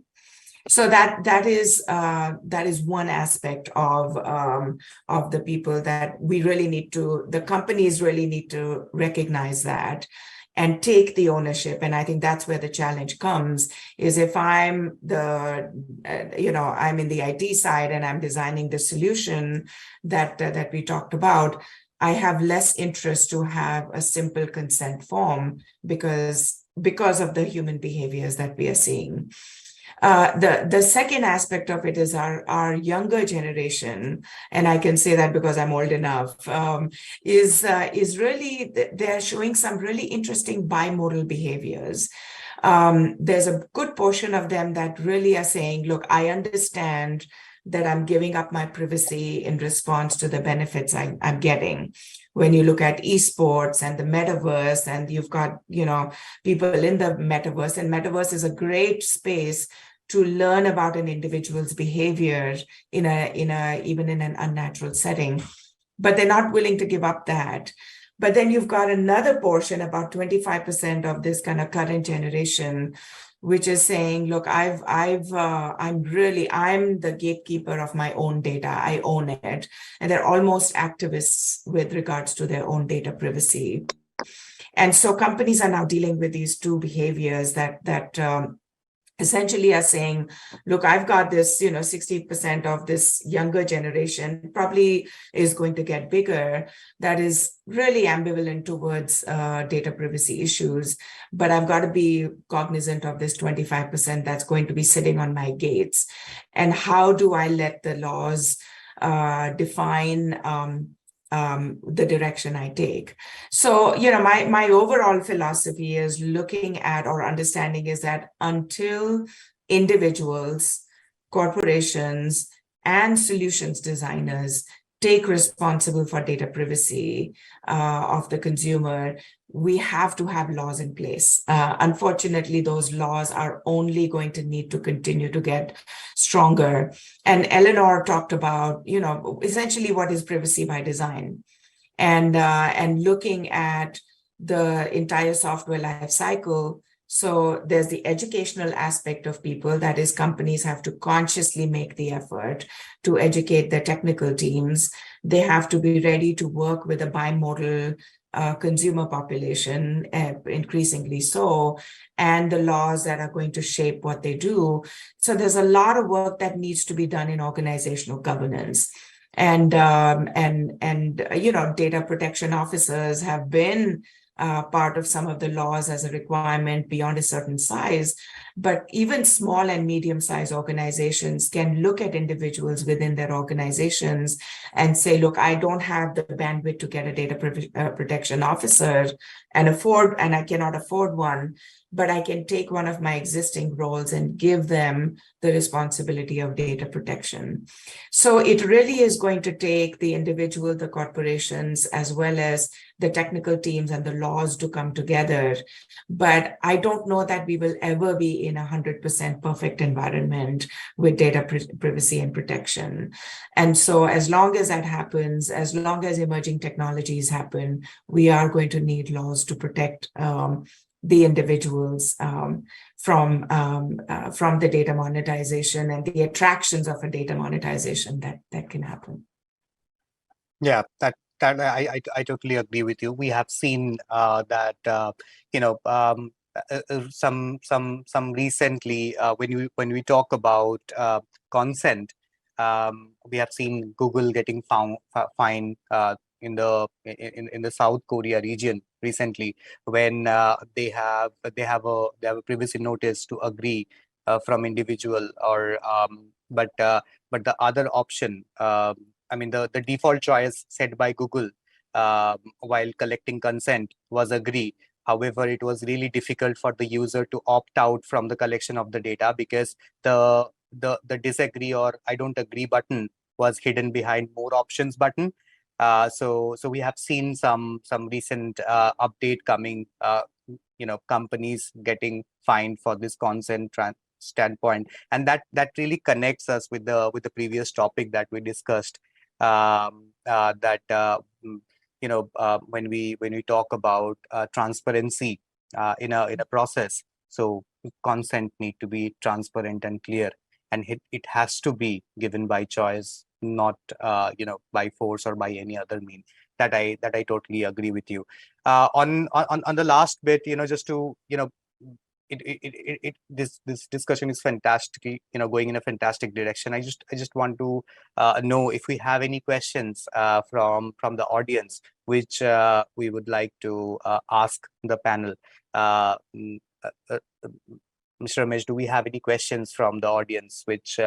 So that is one aspect of the people that we really need to, the companies really need to recognize that and take the ownership. And I think that's where the challenge comes, is if I'm I'm in the IT side and I'm designing the solution that we talked about, I have less interest to have a simple consent form because of the human behaviors that we are seeing. The second aspect of it is our younger generation, and I can say that because I'm old enough, is really, they're showing some really interesting bimodal behaviors. There's a good portion of them that really are saying, look, I understand that I'm giving up my privacy in response to the benefits I'm getting. When you look at esports and the metaverse, and you've got, people in the metaverse, and metaverse is a great space to learn about an individual's behavior even in an unnatural setting, but they're not willing to give up that. But then you've got another portion, about 25% of this kind of current generation, which is saying, look, I'm the gatekeeper of my own data. I own it. And they're almost activists with regards to their own data privacy. And so companies are now dealing with these two behaviors that essentially are saying, look, I've got this, 60% of this younger generation probably is going to get bigger, that is really ambivalent towards data privacy issues, but I've got to be cognizant of this 25% that's going to be sitting on my gates. And how do I let the laws define the direction I take? So, my overall philosophy is looking at, or understanding, is that until individuals, corporations, and solutions designers take responsible for data privacy of the consumer, we have to have laws in place. Unfortunately, those laws are only going to need to continue to get stronger. And Eleanor talked about, essentially what is privacy by design, and looking at the entire software life cycle. So there's the educational aspect of people, that is, companies have to consciously make the effort to educate their technical teams. They have to be ready to work with a bimodal consumer population, increasingly so, and the laws that are going to shape what they do. So there's a lot of work that needs to be done in organizational governance. And data protection officers have been part of some of the laws as a requirement beyond a certain size. But even small and medium-sized organizations can look at individuals within their organizations and say, look, I don't have the bandwidth to get a data protection officer and I cannot afford one, but I can take one of my existing roles and give them the responsibility of data protection. So it really is going to take the individual, the corporations, as well as the technical teams and the laws to come together. But I don't know that we will ever be in 100% perfect environment with data privacy and protection. And so as long as that happens, as long as emerging technologies happen, we are going to need laws to protect the individuals from the data monetization and the attractions of a data monetization that can happen. Yeah, that I totally agree with you. We have seen that some recently when we talk about consent, we have seen Google getting fined in the South Korea region recently when they have a privacy notice to agree from individual or but the other option, the default choice set by Google while collecting consent was agree. However, it was really difficult for the user to opt out from the collection of the data because the disagree or I don't agree button was hidden behind more options button. So we have seen some recent update coming, companies getting fined for this consent standpoint, and that really connects us with the previous topic that we discussed. When we talk about transparency in a process, so consent need to be transparent and clear, and it has to be given by choice, not by force or by any other mean. That I totally agree with you. On the last bit, just to this discussion is fantastic, going in a fantastic direction. I just want to know if we have any questions from the audience which we would like to ask the panel. Mr. Ramesh, do we have any questions from the audience which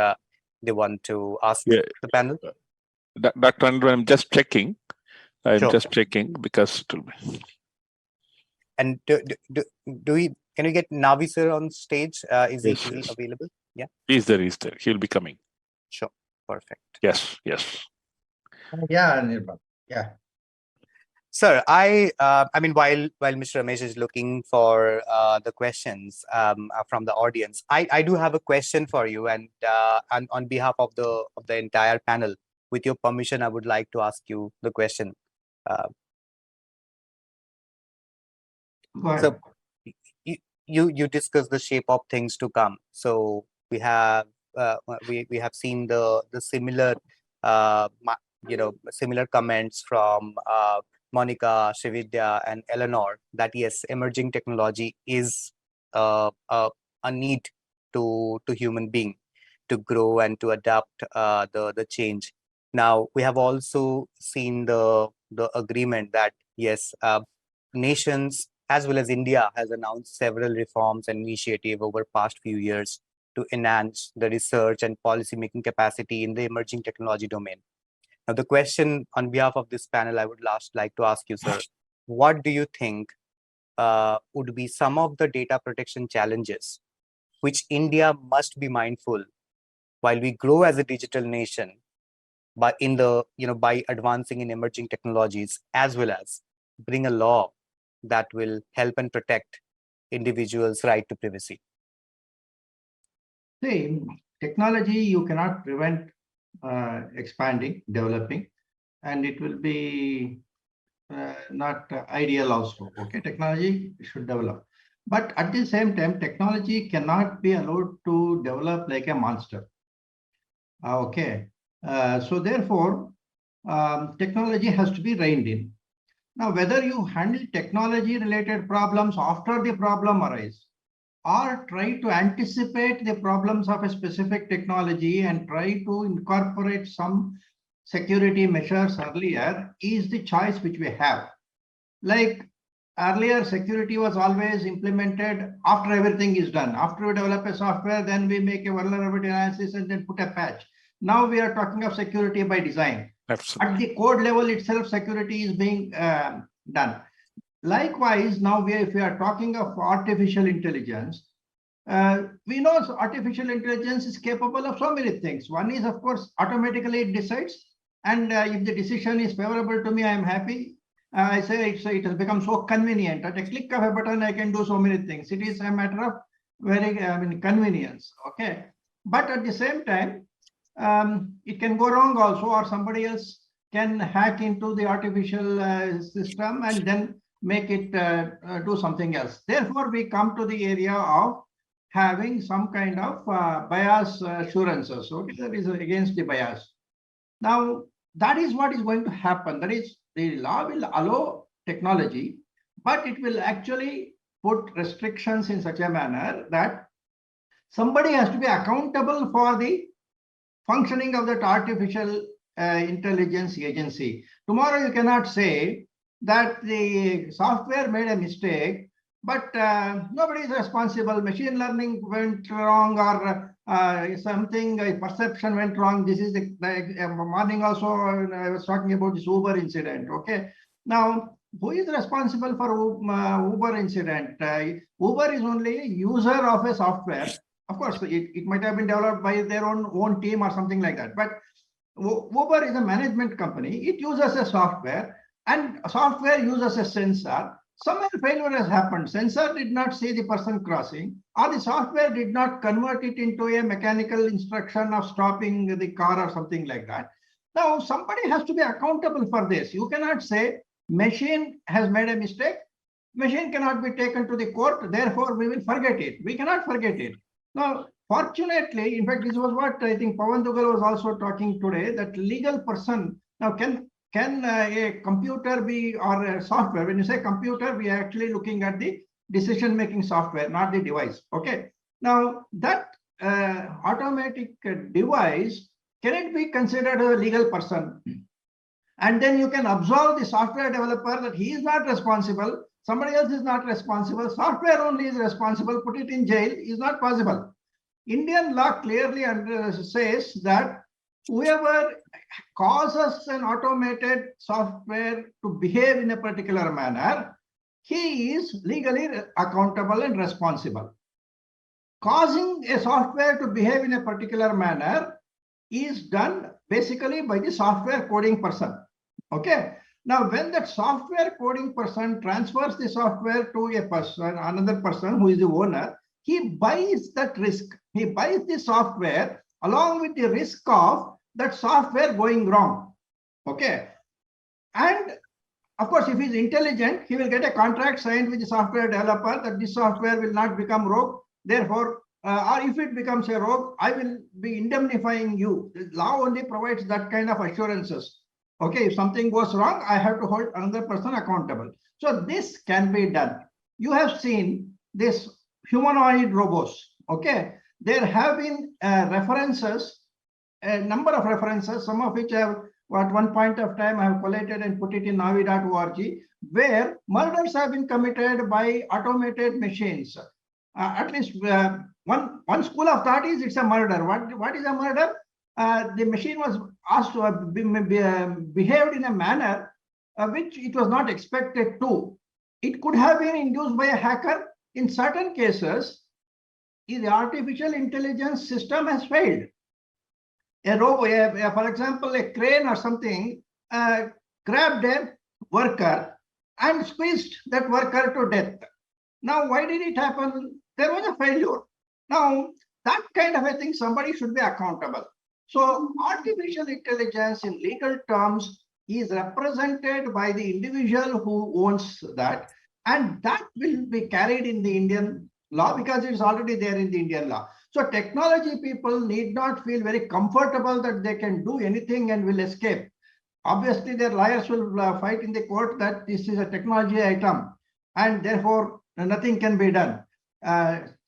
they want to ask the panel? Dr. Andrew, I'm just checking. Sure. Just checking because it will be. And can we get Navi sir on stage? Is he available? Yeah. He's there. He'll be coming. Sure. Perfect. Yes. Yeah, Anirban. Yeah. Sir, while Mr. Ramesh is looking for the questions from the audience, I do have a question for you, and on behalf of the entire panel, with your permission, I would like to ask you the question. So you discussed the shape of things to come. So we have seen the similar similar comments from Monica, Srividya, and Eleanor that yes, emerging technology is a need to human being to grow and to adapt the change. Now we have also seen the agreement that yes, nations as well as India has announced several reforms and initiatives over past few years to enhance the research and policy making capacity in the emerging technology domain. Now, the question on behalf of this panel, I would like to ask you, sir, what do you think would be some of the data protection challenges which India must be mindful while we grow as a digital nation, but by advancing in emerging technologies, as well as bring a law that will help and protect individuals' right to privacy? See, technology you cannot prevent expanding, developing, and it will be not ideal also. Okay, technology should develop, but at the same time, technology cannot be allowed to develop like a monster. Okay, so therefore, technology has to be reined in. Now, whether you handle technology related problems after the problem arises, or try to anticipate the problems of a specific technology and try to incorporate some security measures earlier, is the choice which we have. Like earlier, security was always implemented after everything is done. After we develop a software, then we make a vulnerability analysis and then put a patch. Now we are talking of security by design. Absolutely. At the code level itself, security is being done. Likewise, now if we are talking of artificial intelligence, we know artificial intelligence is capable of so many things. One is, of course, automatically it decides. And if the decision is favorable to me, I am happy. I say it has become so convenient. At a click of a button, I can do so many things. It is a matter of very convenience. Okay. But at the same time, it can go wrong also, or somebody else can hack into the artificial system and then make it do something else. Therefore, we come to the area of having some kind of bias assurances. Okay, that is against the bias. Now, that is what is going to happen. That is, the law will allow technology, but it will actually put restrictions in such a manner that somebody has to be accountable for the functioning of that artificial intelligence agency. Tomorrow, you cannot say that the software made a mistake, but nobody is responsible. Machine learning went wrong, or something, perception went wrong. This is the morning also, I was talking about this Uber incident. Okay. Now, who is responsible for Uber incident? Uber is only a user of a software. Of course, it might have been developed by their own team or something like that. But Uber is a management company. It uses a software, and software uses a sensor. Somewhere failure has happened. Sensor did not see the person crossing, or the software did not convert it into a mechanical instruction of stopping the car or something like that. Now, somebody has to be accountable for this. You cannot say machine has made a mistake. Machine cannot be taken to the court. Therefore, we will forget it. We cannot forget it. Now, fortunately, in fact, this was what I think Pawan Dugal was also talking today, that legal person. Now, can a computer be, or a software? When you say computer, we are actually looking at the decision-making software, not the device. Okay. Now, that automatic device, can it be considered a legal person? And then you can absolve the software developer that he is not responsible. Somebody else is not responsible. Software only is responsible. Put it in jail is not possible. Indian law clearly says that whoever causes an automated software to behave in a particular manner, he is legally accountable and responsible. Causing a software to behave in a particular manner is done basically by the software coding person. Okay. Now, when that software coding person transfers the software to a person, another person who is the owner, he buys that risk. He buys the software along with the risk of that software going wrong. Okay. And of course, if he's intelligent, he will get a contract signed with the software developer that this software will not become rogue. Therefore, or if it becomes a rogue, I will be indemnifying you. The law only provides that kind of assurances. Okay, if something goes wrong, I have to hold another person accountable. So this can be done. You have seen this humanoid robots. Okay, there have been references, a number of references, some of which I have at one point of time I have collated and put it in navi.org, where murders have been committed by automated machines. At least one school of thought is it's a murder. What is a murder? The machine was asked to behaved in a manner which it was not expected to. It could have been induced by a hacker. In certain cases, the artificial intelligence system has failed. A robot, for example, a crane or something, grabbed a worker and squeezed that worker to death. Now, why did it happen? There was a failure. Now, that kind of a thing, somebody should be accountable. So, artificial intelligence in legal terms is represented by the individual who owns that, and that will be carried in the Indian law because it's already there in the Indian law. So technology people need not feel very comfortable that they can do anything and will escape. Obviously, their lawyers will fight in the court that this is a technology item and therefore nothing can be done.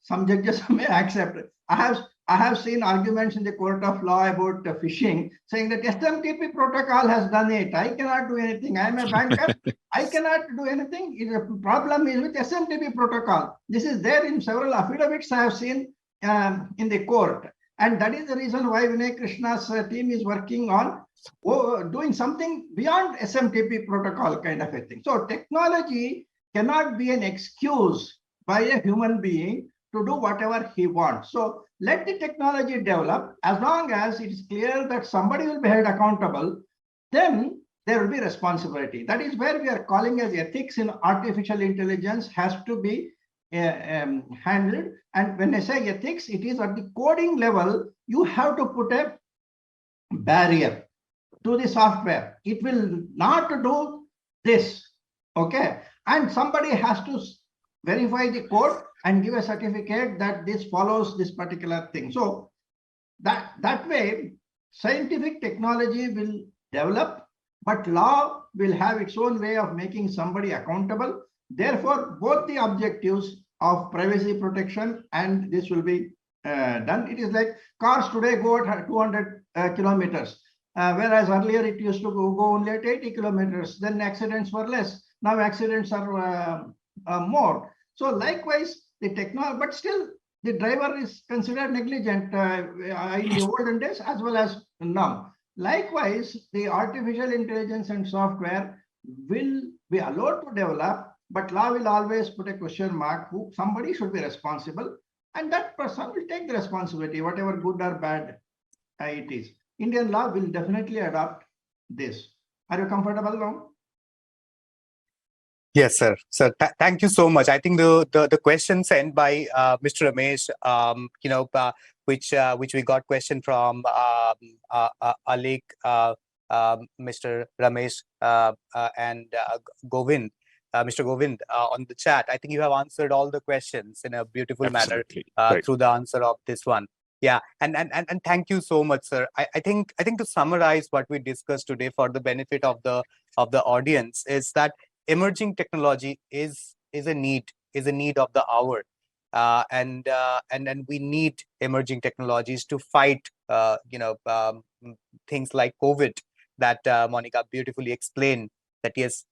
Some judges may accept. I have seen arguments in the court of law about phishing, saying that SMTP protocol has done it. I cannot do anything. I am a banker. I cannot do anything. The problem is with SMTP protocol. This is there in several affidavits I have seen in the court. And that is the reason why Vinay Krishna's team is working on doing something beyond SMTP protocol kind of a thing. So technology cannot be an excuse by a human being to do whatever he wants. So let the technology develop. As long as it is clear that somebody will be held accountable, then there will be responsibility. That is where we are calling as ethics in artificial intelligence has to be handled. And when I say ethics, it is at the coding level, you have to put a barrier to the software. It will not do this, okay? And somebody has to verify the code and give a certificate that this follows this particular thing. So that way, scientific technology will develop, but law will have its own way of making somebody accountable. Therefore, both the objectives of privacy protection and this will be done. It is like cars today go at 200 kilometers, whereas earlier it used to go only at 80 kilometers. Then accidents were less. Now accidents are more. So likewise, the technology, but still the driver is considered negligent in the olden days as well as now. Likewise, the artificial intelligence and software will be allowed to develop, but law will always put a question mark. Somebody should be responsible, and that person will take the responsibility, whatever good or bad it is. Indian law will definitely adopt this. Are you comfortable now? Yes, sir. Sir, thank you so much. I think the question sent by Mr. Ramesh, which we got question from Alik, Mr. Ramesh, and Govind, Mr. Govind on the chat. I think you have answered all the questions in a beautiful Absolutely. manner Right. through the answer of this one. Yeah, and thank you so much, sir. I think to summarize what we discussed today for the benefit of the audience is that emerging technology is a need of the hour, and we need emerging technologies to fight things like COVID that Monica beautifully explained. That yes,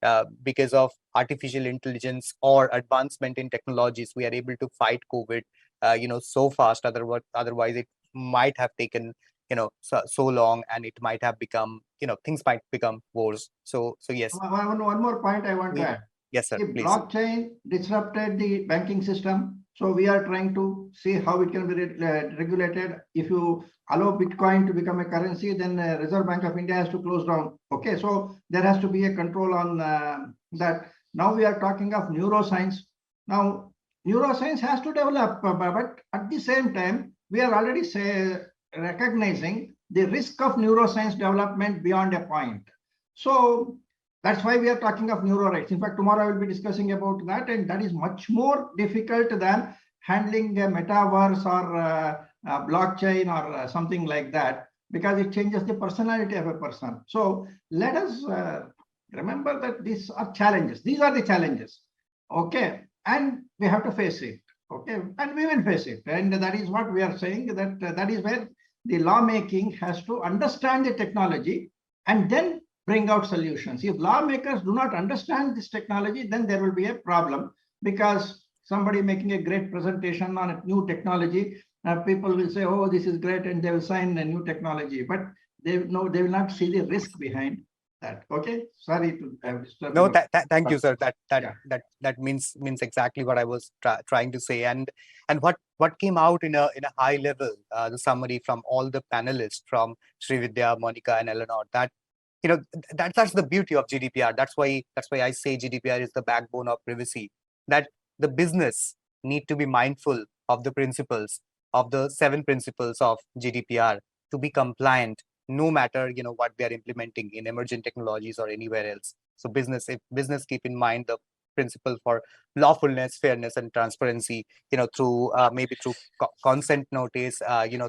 because of artificial intelligence or advancement in technologies, we are able to fight COVID so fast. Otherwise it might have taken so long, and it might have become things might become worse. So yes. One more point I want to add. Yes, sir. The Please. blockchain disrupted the banking system. So we are trying to see how it can be regulated. If you allow Bitcoin to become a currency, then Reserve Bank of India has to close down. Okay, so there has to be a control on that. Now we are talking of neuroscience. Now, neuroscience has to develop, but at the same time, we are already recognizing the risk of neuroscience development beyond a point. So that's why we are talking of neuro rights. In fact, tomorrow I will be discussing about that, and that is much more difficult than handling a metaverse or blockchain or something like that, because it changes the personality of a person. So let us remember that these are challenges. These are the challenges. Okay, and we have to face it. Okay, and we will face it. And that is what we are saying, that that is where the lawmaking has to understand the technology and then bring out solutions. If lawmakers do not understand this technology, then there will be a problem, because somebody making a great presentation on a new technology, people will say, oh, this is great, and they will sign a new technology, but they will not see the risk behind that. Okay, sorry to have disturbed. No, thank you, sir. Yeah. That means exactly what I was trying to say, and what came out in a high level, the summary from all the panelists, from Srividya, Monica, and Eleanor, that that's the beauty of GDPR. That's why I say GDPR is the backbone of privacy. That the business need to be mindful of the principles, of the 7 principles of GDPR, to be compliant, no matter what they are implementing in emerging technologies or anywhere else. So if business keep in mind the principle for lawfulness, fairness, and transparency, through maybe through consent notice,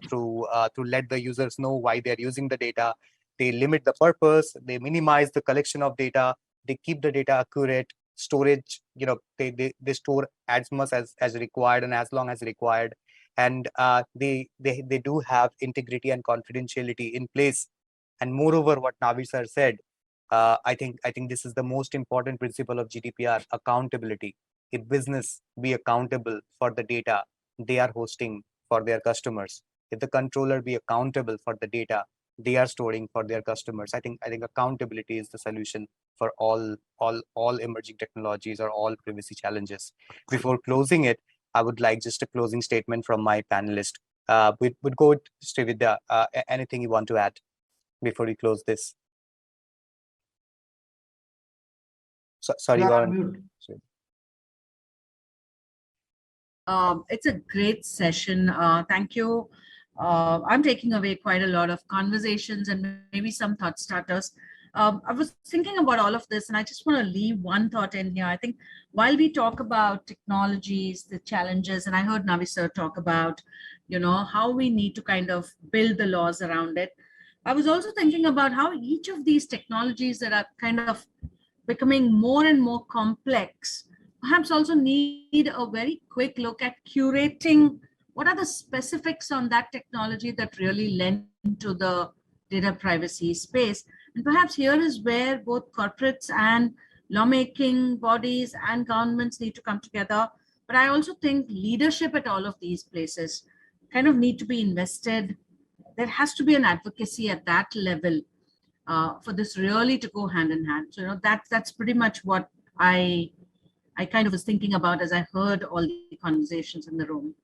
through let the users know why they are using the data. they limit the purpose, they minimize the collection of data, they keep the data accurate, storage, they store as much as required and as long as required. And they do have integrity and confidentiality in place. And moreover, what Navi sir said, I think this is the most important principle of GDPR: accountability. A business be accountable for the data they are hosting for their customers. If the controller be accountable for the data they are storing for their customers, I think accountability is the solution for all emerging technologies or all privacy challenges. Before closing it, I would like just a closing statement from my panelist. We'd go with Srividya. Anything you want to add before we close this? Sorry, You are Gaurav. mute. It's a great session. Thank you. I'm taking away quite a lot of conversations and maybe some thought starters. I was thinking about all of this, and I just want to leave one thought in here. I think while we talk about technologies, the challenges, and I heard Navi sir talk about, how we need to kind of build the laws around it. I was also thinking about how each of these technologies that are kind of becoming more and more complex perhaps also need a very quick look at curating what are the specifics on that technology that really lend to the data privacy space. And perhaps here is where both corporates and lawmaking bodies and governments need to come together. But I also think leadership at all of these places kind of need to be invested. There has to be an advocacy at that level for this really to go hand in hand. So, that's pretty much what I kind of was thinking about as I heard all the conversations in the room.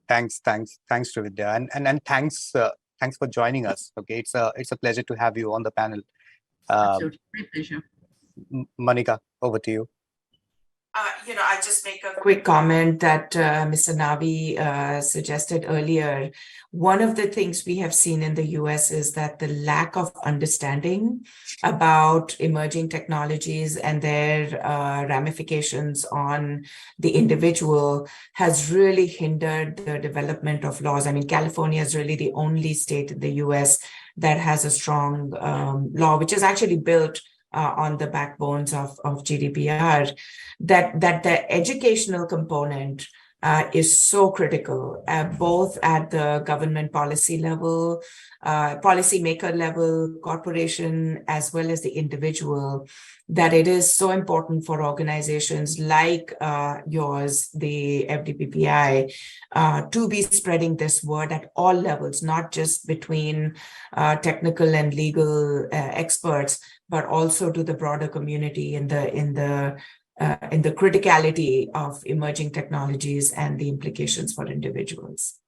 Thanks, Srividya, and thanks for joining us. Okay, it's a pleasure to have you on the panel. Absolutely, great pleasure. Monica, over to you. I'll just make a quick comment that Mr. Navi suggested earlier. One of the things we have seen in the US is that the lack of understanding about emerging technologies and their ramifications on the individual has really hindered the development of laws. I mean, California is really the only state in the US that has a strong law, which is actually built on the backbones of GDPR, that the educational component is so critical, both at the government policy level, policymaker level, corporation, as well as the individual, that it is so important for organizations like yours, the FDPPI, to be spreading this word at all levels, not just between technical and legal experts, but also to the broader community in the criticality of emerging technologies and the implications for individuals.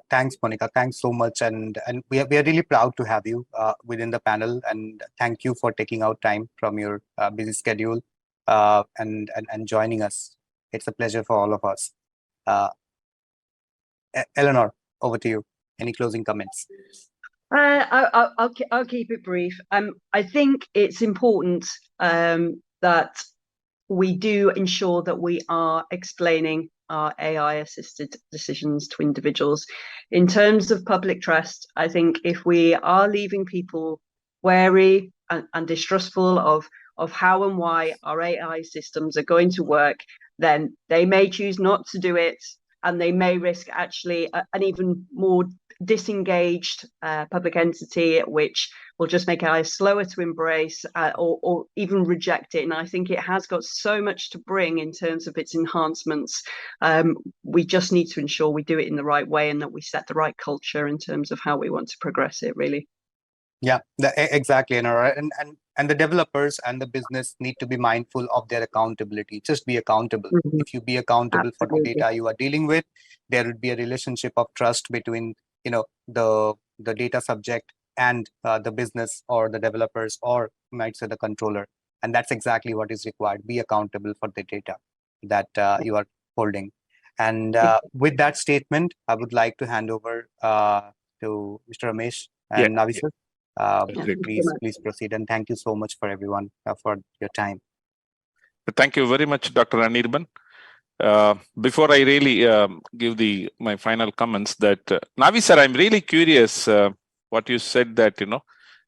Thanks, Monica. Thanks so much, and we are really proud to have you within the panel. And thank you for taking out time from your busy schedule and joining us. It's a pleasure for all of us. Eleanor, over to you. Any closing comments? I'll keep it brief. I think it's important that we do ensure that we are explaining our AI-assisted decisions to individuals. In terms of public trust, I think if we are leaving people wary and distrustful of how and why our AI systems are going to work, then they may choose not to do it, and they may risk actually an even more disengaged public entity, which will just make AI slower to embrace or even reject it. And I think it has got so much to bring in terms of its enhancements. We just need to ensure we do it in the right way and that we set the right culture in terms of how we want to progress it, really. Yeah, exactly. And the developers and the business need to be mindful of their accountability. Just be accountable. Mm-hmm. If you be accountable Absolutely. for the data you are dealing with, there would be a relationship of trust between the data subject and the business or the developers, or you might say the controller. And that's exactly what is required. Be accountable for the data that you are holding. And with that statement, I would like to hand over to Mr. Ramesh and Navi sir. Please proceed, and thank you so much for everyone for your time. Thank you very much, Dr. Anirban. Before I really give my final comments, that Navi sir, I'm really curious. what you said that,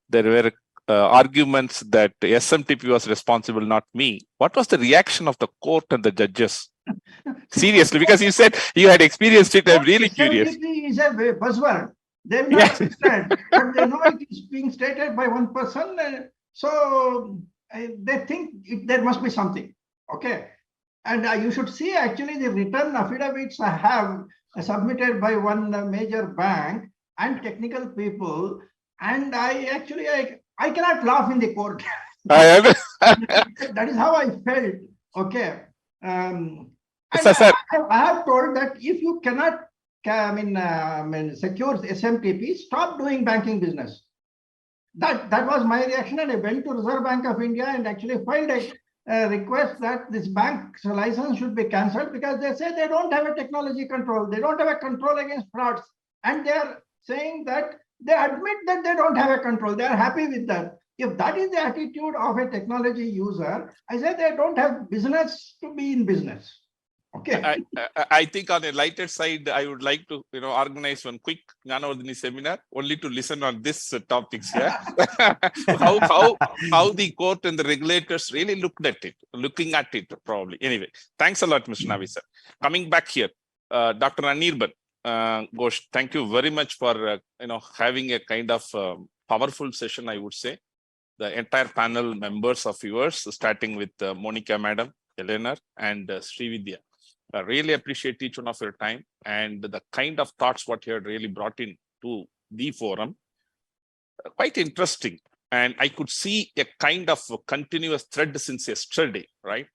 there were arguments that SMTP was responsible, not me. What was the reaction of the court and the judges? Seriously, because you said you had experienced it. I'm really curious. SMTP is a buzzword. They will not understand, but they know it is being stated by one person. So they think there must be something. Okay. And you should see actually the written affidavits I have submitted by one major bank and technical people. And I cannot laugh in the court. That is how I felt. Okay. Sir. I have told that if you cannot secure SMTP, stop doing banking business. That was my reaction, and I went to Reserve Bank of India and actually filed a request that this bank's license should be cancelled, because they say they don't have a technology control. They don't have a control against frauds. And they are saying that they admit that they don't have a control. They are happy with that. If that is the attitude of a technology user, I say they don't have business to be in business. Okay. I think on a lighter side, I would like to organize one quick Jnanavardhini seminar only to listen on this topics. Yeah, how the court and the regulators really looking at it probably. Anyway, thanks a lot, Mr. Navi sir. Coming back here, Dr. Anirban Ghosh, thank you very much for having a kind of powerful session. I would say the entire panel members of yours, starting with Monica Madam, Eleanor, and Srividya. I really appreciate each one of your time and the kind of thoughts what you had really brought in to the forum. Quite interesting. And I could see a kind of a continuous thread since yesterday, right?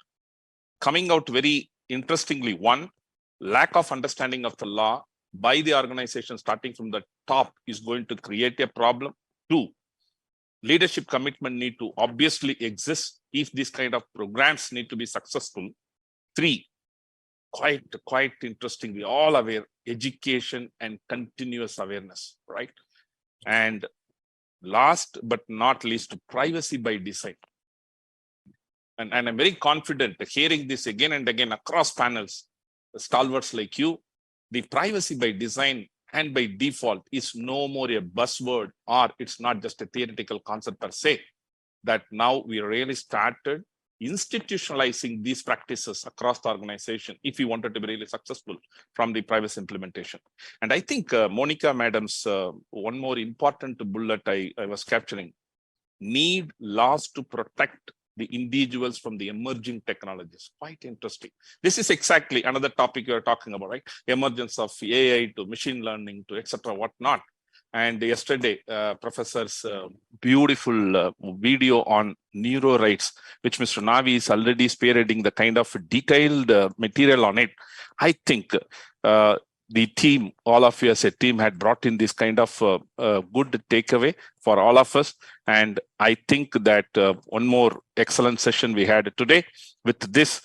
Coming out very interestingly. One, lack of understanding of the law by the organization starting from the top is going to create a problem. Two, leadership commitment need to obviously exist if these kind of programs need to be successful. Three, quite interesting, we all aware, education and continuous awareness, right? And last but not least, privacy by design. And I'm very confident hearing this again and again across panels, stalwarts like you, the privacy by design and by default is no more a buzzword, or it's not just a theoretical concept per se, that now we really started institutionalizing these practices across the organization if we wanted to be really successful from the privacy implementation. And I think Monica Madam's one more important bullet I was capturing, need laws to protect the individuals from the emerging technologies. Quite interesting. This is exactly another topic you're talking about, right? Emergence of AI to machine learning to etc. whatnot. And yesterday, Professor's beautiful video on neuro rights, which Mr. Navi is already spearheading the kind of detailed material on it. I think the team, all of you as a team, had brought in this kind of good takeaway for all of us. And I think that one more excellent session we had today with this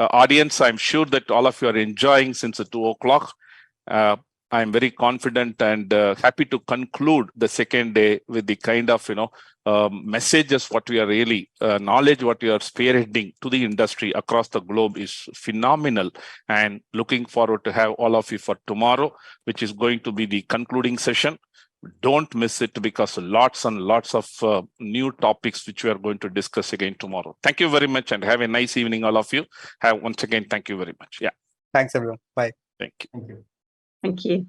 audience. I'm sure that all of you are enjoying since 2 o'clock. I'm very confident and happy to conclude the second day with the kind of, messages, what we are really, knowledge, what we are spearheading to the industry across the globe is phenomenal. And looking forward to have all of you for tomorrow, which is going to be the concluding session. Don't miss it, because lots and lots of new topics which we are going to discuss again tomorrow. Thank you very much and have a nice evening, all of you. Once again, thank you very much. Yeah. Thanks, everyone. Bye. Thank you. Thank you. Thank you.